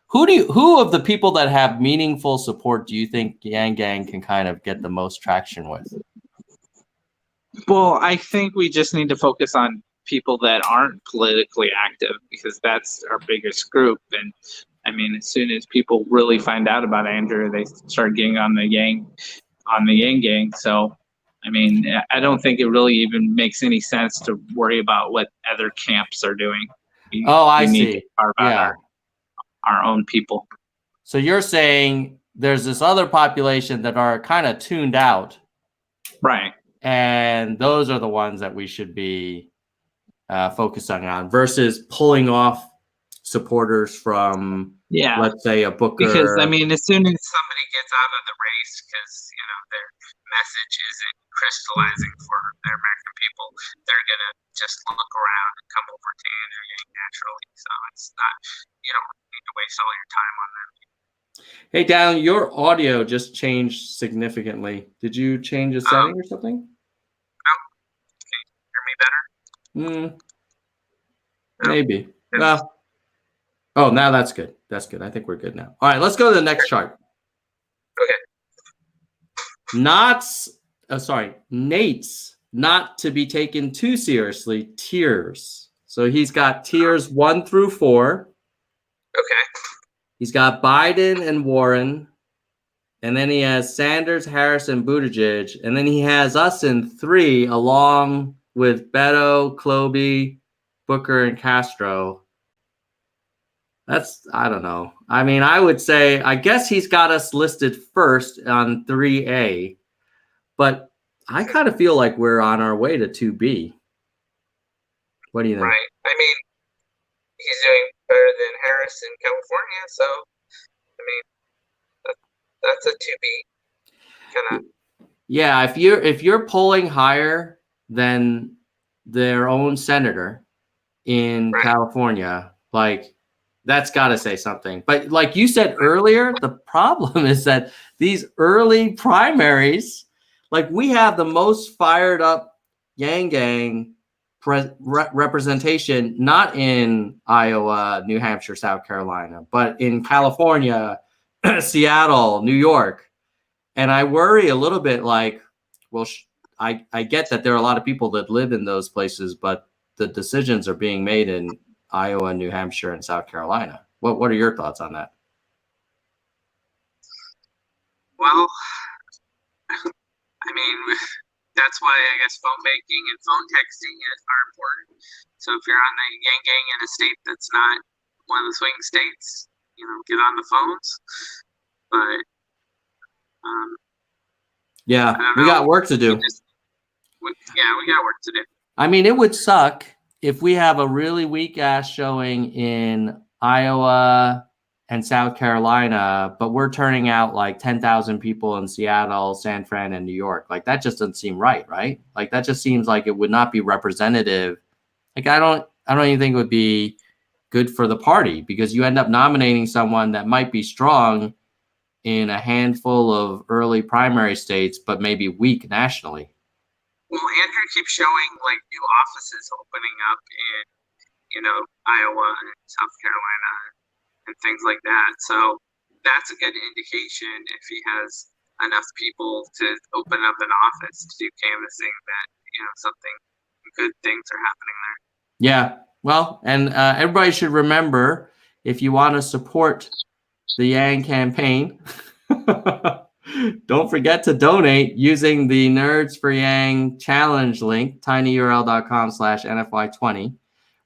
who of the people that have meaningful support do you think Yang Gang can kind of get the most traction with? Well, I think we just need to focus on people that aren't politically active because that's our biggest group. And I mean, as soon as people really find out about Andrew, they start getting on the Yang Gang. So, I mean, I don't think it really even makes any sense to worry about what other camps are doing. I see. Need to carve out our own people. So you're saying there's this other population that are kind of tuned out. Right. And those are the ones that we should be focusing on versus pulling off supporters from, let's say, a Booker. Because, I mean, as soon as somebody gets out of the race because, their message isn't crystallizing for the American people, they're going to just look around and come over to Andrew Yang naturally. So it's not, you don't need to waste all your time on them. Hey, Dan, your audio just changed significantly. Did you change a setting or something? No. Can you hear me better? Maybe. Well, now that's good. That's good. I think we're good now. All right, let's go to the next chart. Okay. Nate's not to be taken too seriously, tiers. So he's got tiers 1 through 4. Okay. He's got Biden and Warren. And then he has Sanders, Harris, and Buttigieg. And then he has us in 3 along with Beto, Klobuchar, Booker, and Castro. I don't know. I mean, I would say, I guess he's got us listed first on 3A. But I kind of feel like we're on our way to 2B. What do you think? Right. I mean, he's doing better than Harris in California, so I mean, that's a 2B kind of. Yeah, if you're polling higher than their own senator in California, like that's got to say something. But like you said earlier, the problem is that these early primaries, like we have the most fired up Yang Gang representation, not in Iowa, New Hampshire, South Carolina, but in California, Seattle, New York. And I worry a little bit like, well, I get that there are a lot of people that live in those places, but the decisions are being made in Iowa, New Hampshire, and South Carolina. What are your thoughts on that? Well, I mean, that's why I guess phone banking and phone texting are important. So if you're on the Yang Gang in a state that's not one of the swing states, get on the phones. But yeah, we got work to do. We got work to do. I mean, it would suck if we have a really weak ass showing in Iowa and South Carolina, but we're turning out like 10,000 people in Seattle, San Fran, and New York. Like that just doesn't seem right? Like that just seems like it would not be representative. Like I don't even think it would be good for the party because you end up nominating someone that might be strong in a handful of early primary states, but maybe weak nationally. Well, Andrew keeps showing like new offices opening up in, Iowa and South Carolina and things like that. So that's a good indication if he has enough people to open up an office to do canvassing that, something good things are happening there. Yeah. Well, and everybody should remember, if you want to support the Yang campaign, don't forget to donate using the Nerds for Yang challenge link, tinyurl.com/NFY20.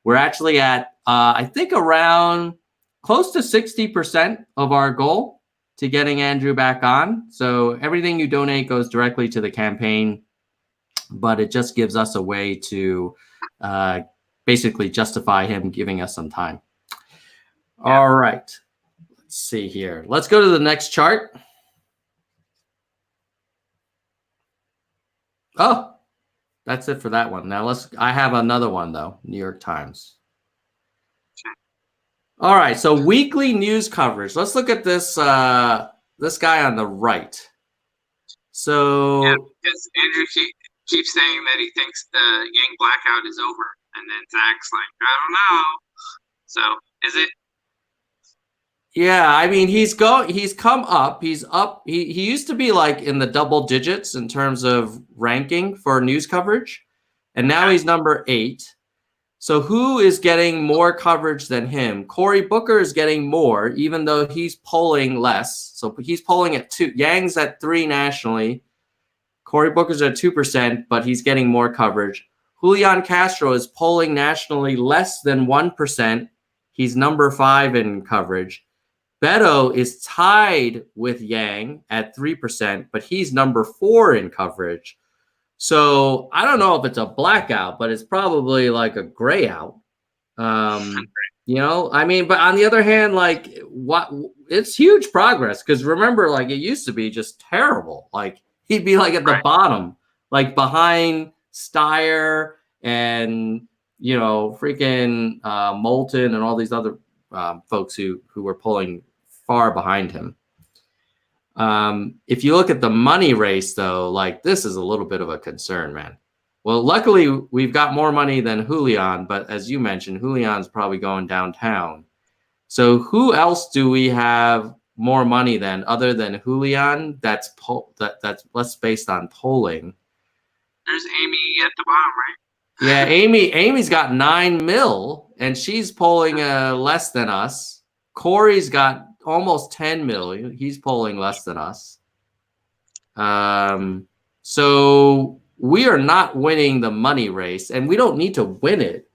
We're actually at, I think around close to 60% of our goal to getting Andrew back on. So everything you donate goes directly to the campaign, but it just gives us a way to basically justify him giving us some time. Yeah. All right. Let's see here. Let's go to the next chart. Oh, that's it for that one. Now I have another one though, New York Times. All right, so weekly news coverage. Let's look at this this guy on the right. So yeah, because Andrew keeps saying that he thinks the Yang blackout is over, and then Zach's like, I don't know. So is it? Yeah, I mean he's come up. He's up. He used to be like in the double digits in terms of ranking for news coverage, and now he's number 8. So who is getting more coverage than him? Cory Booker is getting more, even though he's polling less. So he's polling at 2. Yang's at 3 nationally. Cory Booker's at 2%, but he's getting more coverage. Julian Castro is polling nationally less than 1%. He's number 5 in coverage. Beto is tied with Yang at 3%, but he's number 4 in coverage. So I don't know if it's a blackout, but it's probably like a gray out. You know, I mean, but on the other hand, like it's huge progress because remember, like it used to be just terrible. Like he'd be like at the bottom, like behind Steyer and freaking Moulton and all these other folks who were pulling far behind him. If you look at the money race, though, like this is a little bit of a concern, man. Well, luckily, we've got more money than Julian, but as you mentioned, Julian's probably going downtown. So who else do we have more money than other than Julian? That's less based on polling. There's Amy at the bottom, right? Yeah, Amy's got 9 mil, and she's polling less than us. Corey's got almost 10 million. He's polling less than us. So we are not winning the money race, and we don't need to win it,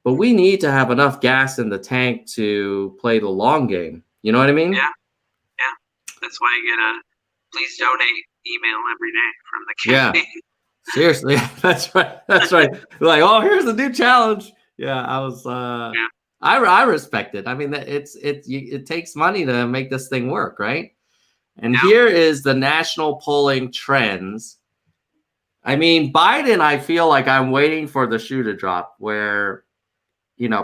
but we need to have enough gas in the tank to play the long game. You know what I mean? Yeah. That's why you get a please donate email every day from the campaign. Yeah. Seriously, that's right. That's right. Like, oh, here's the new challenge. Yeah, I was. I respect it. I mean, it takes money to make this thing work, right? And here is the national polling trends. I mean, Biden, I feel like I'm waiting for the shoe to drop where,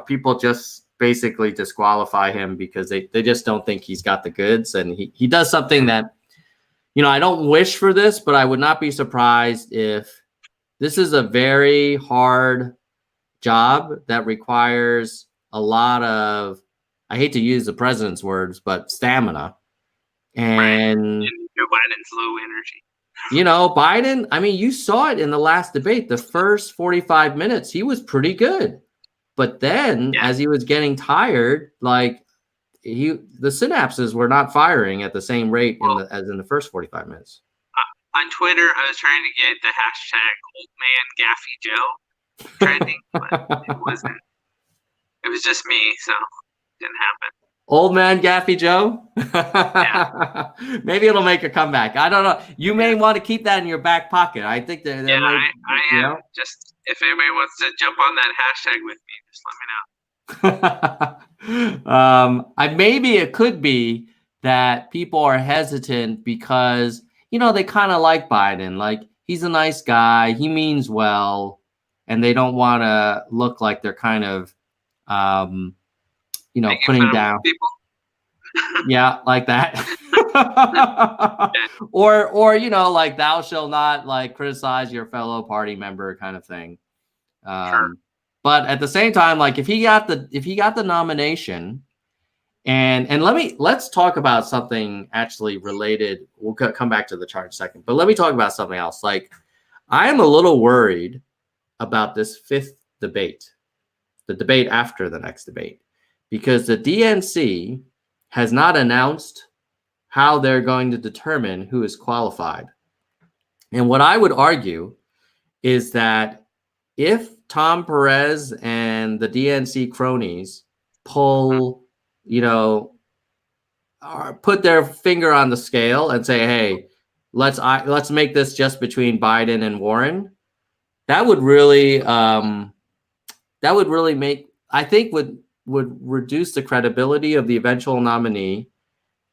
people just basically disqualify him because they just don't think he's got the goods. And he does something that, I don't wish for this, but I would not be surprised if this is a very hard job that requires a lot of, I hate to use the president's words, but stamina. And Joe Biden's low energy. Biden, I mean, you saw it in the last debate. The first 45 minutes, he was pretty good. But then as he was getting tired, like the synapses were not firing at the same rate as in the first 45 minutes. On Twitter, I was trying to get the hashtag old man Gaffy Joe trending, but it wasn't. It was just me, so it didn't happen. Old man Gaffy Joe? Yeah. Maybe it'll make a comeback. I don't know. You may want to keep that in your back pocket. I think that. I am. Just if anybody wants to jump on that hashtag with me, just let me know. Maybe it could be that people are hesitant because they kind of like Biden. Like he's a nice guy, he means well, and they don't want to look like they're kind of, putting down people. Yeah, like that. or like thou shall not like criticize your fellow party member kind of thing. Sure. But at the same time, like if he got the nomination, and let's talk about something actually related. We'll come back to the chart in a second, but let me talk about something else. Like I am a little worried about this 5th debate, the debate after the next debate, because the DNC has not announced how they're going to determine who is qualified. And what I would argue is that if Tom Perez and the DNC cronies pull you know, put their finger on the scale and say, hey, let's make this just between Biden and Warren, that would really make, I think would reduce the credibility of the eventual nominee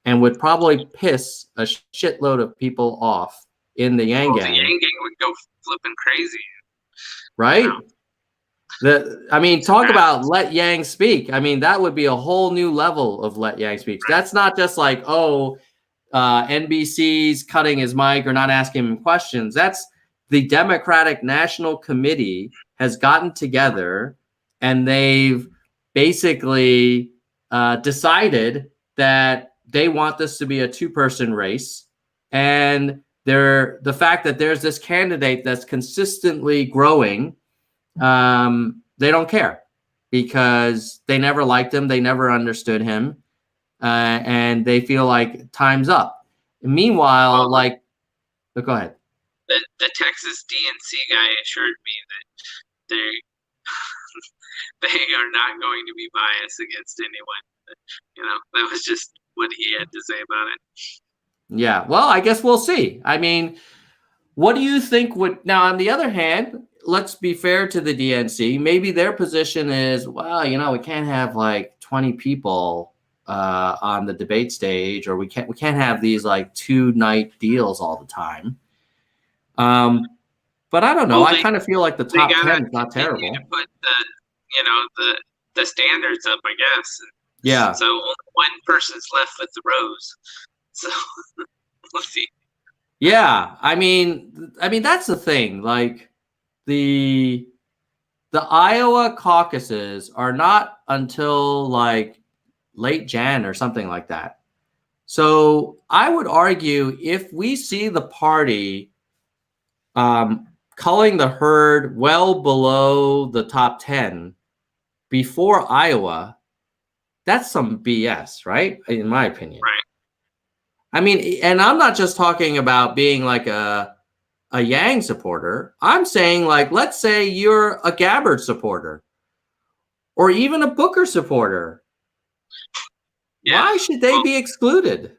and would probably piss a shitload of people off in the Yang Gang. The Yang Gang would go flipping crazy. Right? Talk bad. about let Yang speak. I mean, that would be a whole new level of let Yang speak. That's not just like, NBC's cutting his mic or not asking him questions. That's the Democratic National Committee has gotten together and they've basically decided that they want this to be a two-person race. And the fact that there's this candidate that's consistently growing, they don't care because they never liked him. They never understood him. And they feel like time's up. Meanwhile, go ahead. The Texas DNC guy assured me that they are not going to be biased against anyone. That was just what he had to say about it. Yeah, well, I guess we'll see. I mean, what do you think would, now on the other hand, let's be fair to the DNC. Maybe their position is, well, we can't have like 20 people on the debate stage, or we can't have these like 2-night deals all the time. But I don't know. I kind of feel like the top 10 is not terrible. To put the standards up, I guess. Yeah. So only one person's left with the rose. So let's see. Yeah, I mean that's the thing. Like the Iowa caucuses are not until like late Jan or something like that. So I would argue if we see the party culling the herd well below the top 10 before Iowa, that's some BS, right? In my opinion. Right. I mean, and I'm not just talking about being like a Yang supporter. I'm saying, like, let's say you're a Gabbard supporter or even a Booker supporter. Yeah. Why should they be excluded?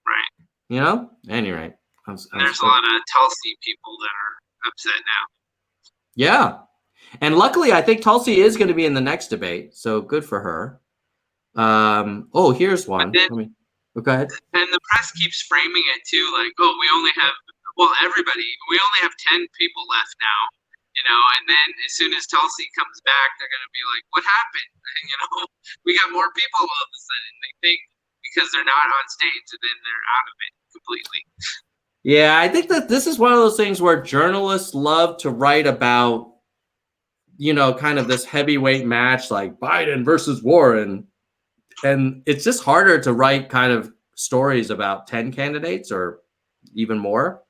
Right. Anyway. There's a lot of Tulsi people that are upset now. Yeah. And luckily, I think Tulsi is going to be in the next debate. So good for her. Here's one. Go ahead. And the press keeps framing it too, like, we only have 10 people left now, and then as soon as Tulsi comes back, they're going to be like, what happened? We got more people all of a sudden. They think because they're not on stage and then they're out of it completely. Yeah, I think that this is one of those things where journalists love to write about, kind of this heavyweight match like Biden versus Warren. And it's just harder to write kind of stories about 10 candidates or even more.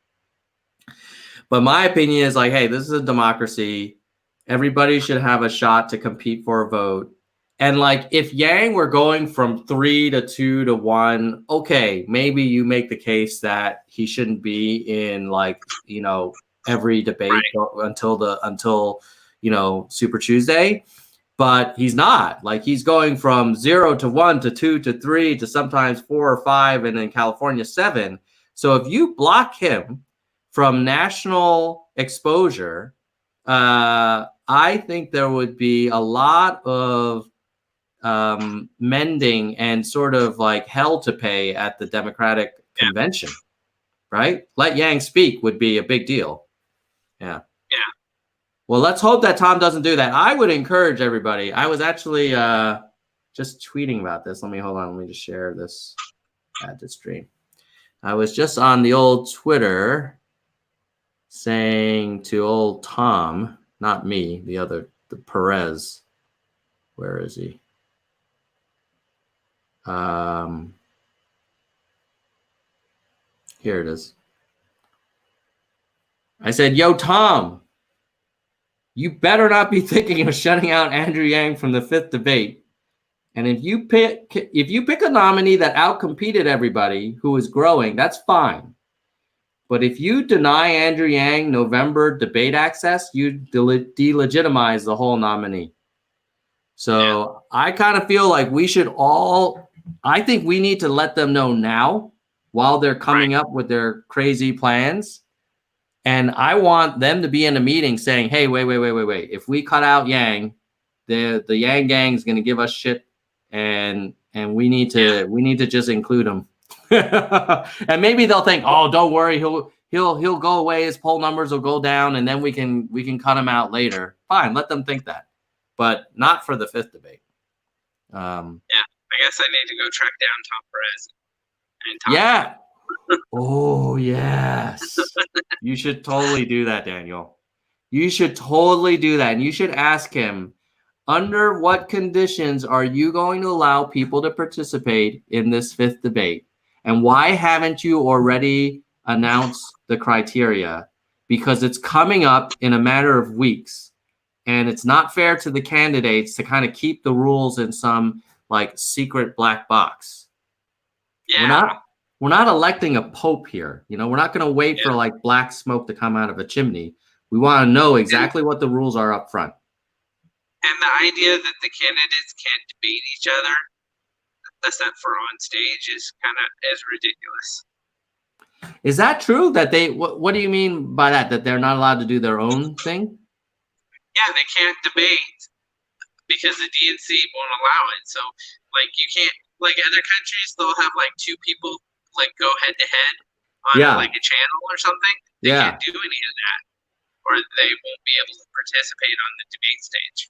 But my opinion is like, hey, this is a democracy. Everybody should have a shot to compete for a vote. And like, if Yang were going from 3 to 2 to 1, okay, maybe you make the case that he shouldn't be in like, every debate until Super Tuesday. But he's not. Like, he's going from 0 to 1 to 2 to 3 to sometimes 4 or 5, and in California 7. So if you block him from national exposure, I think there would be a lot of mending and sort of like hell to pay at the Democratic convention, right? Let Yang speak would be a big deal. Yeah. Well, let's hope that Tom doesn't do that. I would encourage everybody. I was actually just tweeting about this. Let me just share this at the stream. I was just on the old Twitter saying to old Tom, not me, the Perez. Where is he? Here it is. I said, yo, Tom, you better not be thinking of shutting out Andrew Yang from the 5th debate. And if you pick a nominee that outcompeted everybody who is growing, that's fine. But if you deny Andrew Yang November debate access, you delegitimize the whole nominee. So I kind of feel like we should all, I think we need to let them know now while they're coming up with their crazy plans. And I want them to be in a meeting saying, hey, wait. If we cut out Yang, the Yang gang is going to give us shit. And we need to just include them. And maybe they'll think, oh, don't worry. He'll go away. His poll numbers will go down and then we can cut him out later. Fine. Let them think that. But not for the fifth debate. I guess I need to go track down Tom Perez and talk. Yeah. Oh, yes. You should totally do that, Daniel. You should totally do that. And you should ask him, under what conditions are you going to allow people to participate in this fifth debate? And why haven't you already announced the criteria? Because it's coming up in a matter of weeks. And it's not fair to the candidates to kind of keep the rules in some like secret black box. Yeah. We're not electing a pope here. You know, we're not going to wait for like black smoke to come out of a chimney. We want to know exactly what the rules are up front. And the idea that the candidates can't debate each other except for on stage is ridiculous. Is that true? That they? What do you mean by that? That they're not allowed to do their own thing? Yeah, they can't debate because the DNC won't allow it. So, like, you can't, like other countries, they'll have like two people like go head to head on like a channel or something. They can't do any of that, or they won't be able to participate on the debate stage.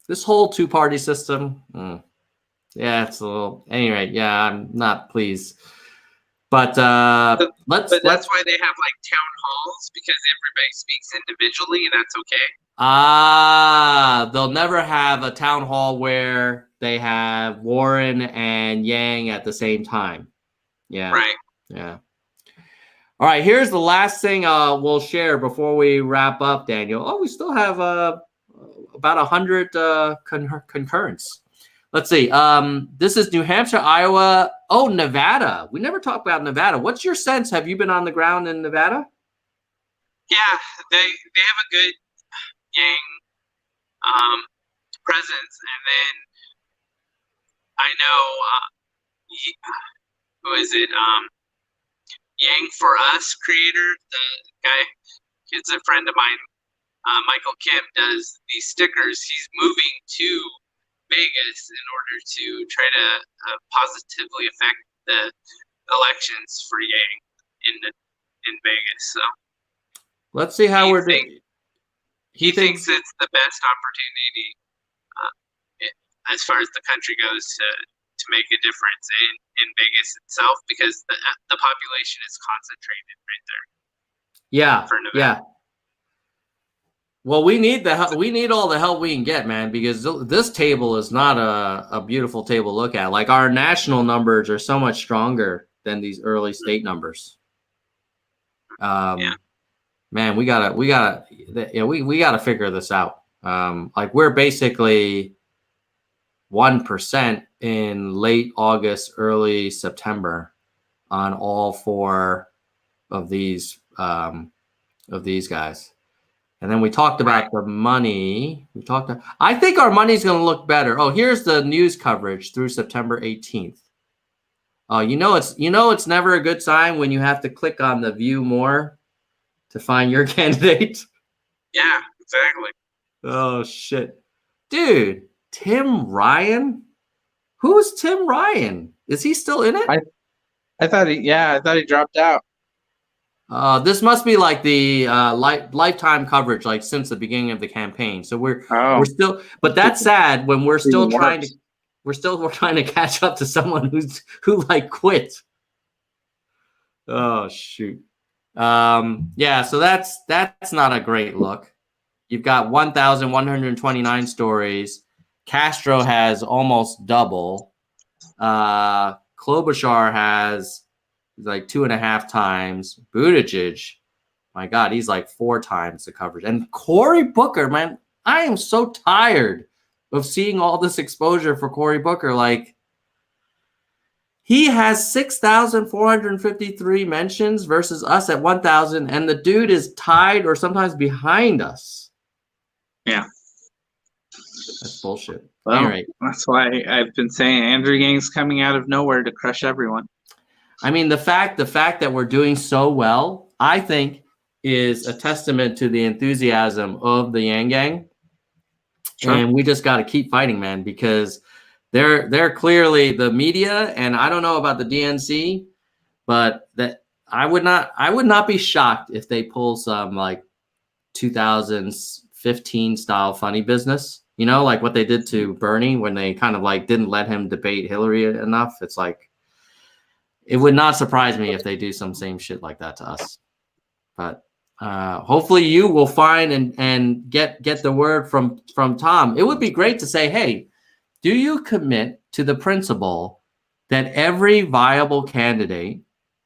This whole two-party system, it's a little. Anyway, I'm not pleased. But that's why they have like town halls, because everybody speaks individually, and that's okay. They'll never have a town hall where they have Warren and Yang at the same time. Yeah. Right. Yeah. All right. Here's the last thing we'll share before we wrap up, Daniel. Oh, we still have about 100 concurrence. Let's see. This is New Hampshire, Iowa. Oh, Nevada. We never talked about Nevada. What's your sense? Have you been on the ground in Nevada? Yeah, they have a good Yang presence, and then I know who is it? Yang for Us creator, the guy. He's a friend of mine. Michael Kim does these stickers. He's moving to Vegas in order to try to positively affect the elections for Yang in Vegas. So let's see how we're doing. He thinks it's the best opportunity as far as the country goes to make a difference in Vegas itself, because the population is concentrated right there. Yeah. For Nevada. Yeah. Well, we need the help. We need all the help we can get, man, because this table is not a beautiful table to look at. Like, our national numbers are so much stronger than these early state numbers. Man, we gotta figure this out. Like, we're basically 1% in late August, early September on all four of these guys. And then we talked about the money. I think our money's going to look better. Oh, here's the news coverage through September 18th. Oh, it's never a good sign when you have to click on the view more to find your candidate. Yeah, exactly. Oh shit, dude, Tim Ryan. Who's Tim Ryan? Is he still in it? I thought he dropped out. This must be like the lifetime coverage, like since the beginning of the campaign. So we're still, but that's sad when we're still trying to catch up to someone who like quit. Oh shoot. So that's not a great look. You've got 1,129 stories. Castro has almost double. Klobuchar has like 2.5 times. Buttigieg, my God, he's like 4 times the coverage. And Cory Booker, man, I am so tired of seeing all this exposure for Cory Booker. Like, he has 6,453 mentions versus us at 1,000, and the dude is tied or sometimes behind us. Yeah. That's bullshit. Well, All right. that's why I've been saying Andrew Yang's coming out of nowhere to crush everyone. I mean, the fact that we're doing so well, I think, is a testament to the enthusiasm of the Yang Gang. Sure. And we just got to keep fighting, man, because they're clearly the media, and I don't know about the DNC, but that I would not be shocked if they pull some like 2015 style funny business, you know, like what they did to Bernie when they kind of like didn't let him debate Hillary enough. It's like, it would not surprise me if they do some same shit like that to us. But hopefully you will find and get the word from Tom. It would be great to say, hey, do you commit to the principle that every viable candidate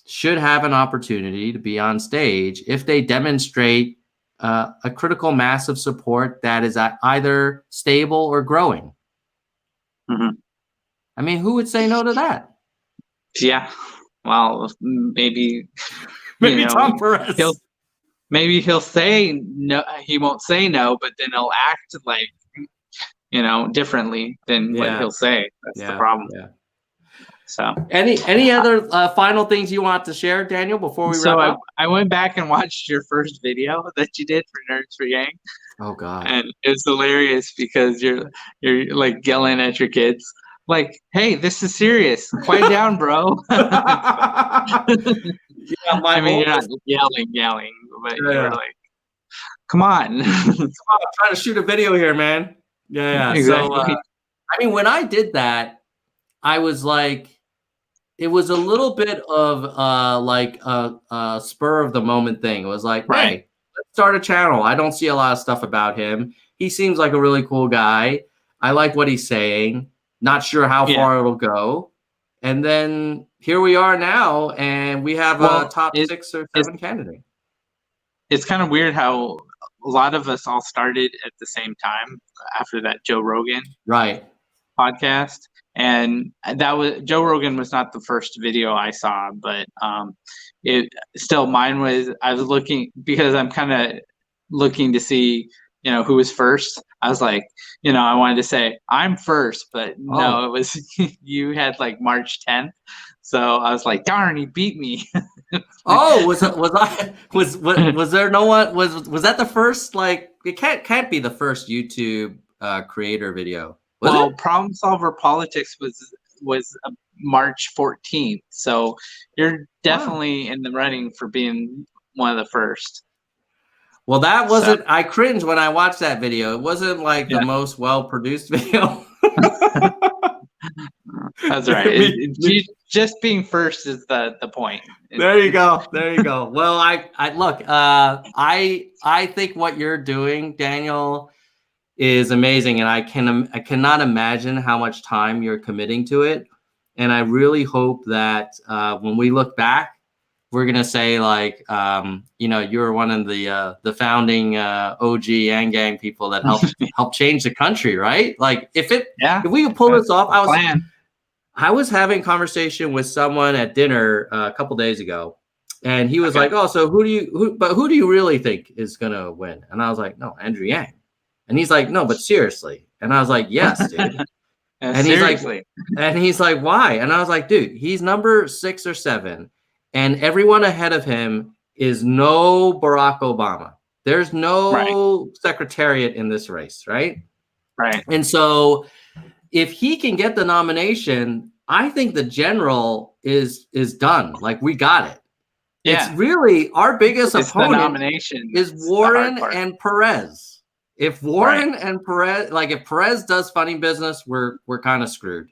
should have an opportunity to be on stage if they demonstrate a critical mass of support that is either stable or growing? Mm-hmm. I mean, who would say no to that? Yeah. Well, maybe Tom Perez. Maybe he'll say no. He won't say no, but then he'll act like, differently than what he'll say. That's the problem. Yeah. So, any other final things you want to share, Daniel, before we wrap up? I went back and watched your first video that you did for Nerds for Yang. Oh God! And it's hilarious because you're like yelling at your kids, like, "Hey, this is serious. Quiet down, bro." I mean, you're not yelling, but you're like, "Come on, I'm trying to shoot a video here, man." Yeah. Exactly. So, I mean, when I did that, I was like, it was a little bit of like a spur of the moment thing. It was like, hey, let's start a channel. I don't see a lot of stuff about him. He seems like a really cool guy. I like what he's saying. Not sure how far it'll go. And then here we are now, and we have a top 6 or 7 candidate. It's kind of weird how a lot of us all started at the same time after that Joe Rogan podcast. And that was Joe Rogan was not the first video I saw, but mine was. I was looking because I'm kind of looking to see who was first. I was like, I wanted to say I'm first, but no, it was you had like March 10th. So I was like, darn, he beat me. Was there no one? Was that the first? Like, it can't be the first YouTube creator video. Problem Solver Politics was March 14th. So you're definitely in the running for being one of the first. Well, that wasn't. I cringed when I watched that video. It wasn't like the most well-produced video. That's right. Just being first is the point. There you go. Well, I look. I think what you're doing, Daniel, is amazing, and I cannot imagine how much time you're committing to it. And I really hope that when we look back, we're gonna say like, you're one of the founding OG Yang Gang people that helped change the country, right? Like if we could pull this off, I was having a conversation with someone at dinner a couple days ago, and he was like, "Oh, so who do you really think is gonna win?" And I was like, "No, Andrew Yang." And he's like, "No, but seriously." And I was like, "Yes, dude." And he's like, "Why?" And I was like, "Dude, he's number 6 or 7. And everyone ahead of him is no Barack Obama. There's no secretariat in this race, right? Right. And so if he can get the nomination, I think the general is done. Like, we got it. Yeah. It's really our biggest opponent is Warren and Perez. If Warren and Perez, like if Perez does funny business, we're kind of screwed.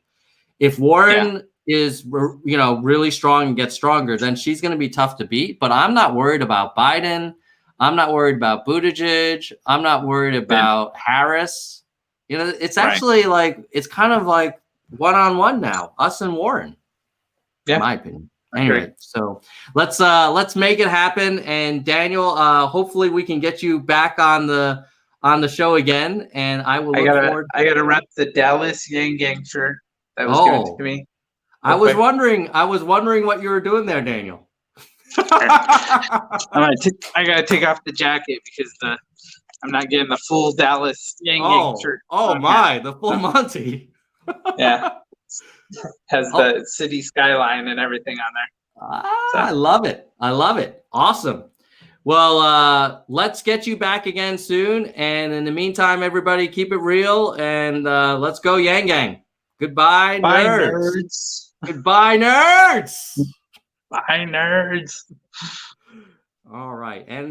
If Warren is really strong and gets stronger, then she's going to be tough to beat. But I'm not worried about Biden. I'm not worried about Buttigieg. I'm not worried about Harris. It's actually like it's kind of like one-on-one now, us and Warren. In my opinion. Anyway, so let's make it happen. And Daniel, hopefully we can get you back on the show again. And I will look forward. I gotta rep the Dallas Yang Gang shirt that was given to me. I was wondering what you were doing there, Daniel. I gotta take off the jacket because I'm not getting the full Dallas Yang shirt. Oh on my, here. the full Monty. Yeah. Has the city skyline and everything on there. I love it. I love it. Awesome. Well, let's get you back again soon. And in the meantime, everybody, keep it real and let's go Yang Gang. Goodbye, Bye, nerds. nerds. Goodbye, nerds. Bye, nerds. All right. And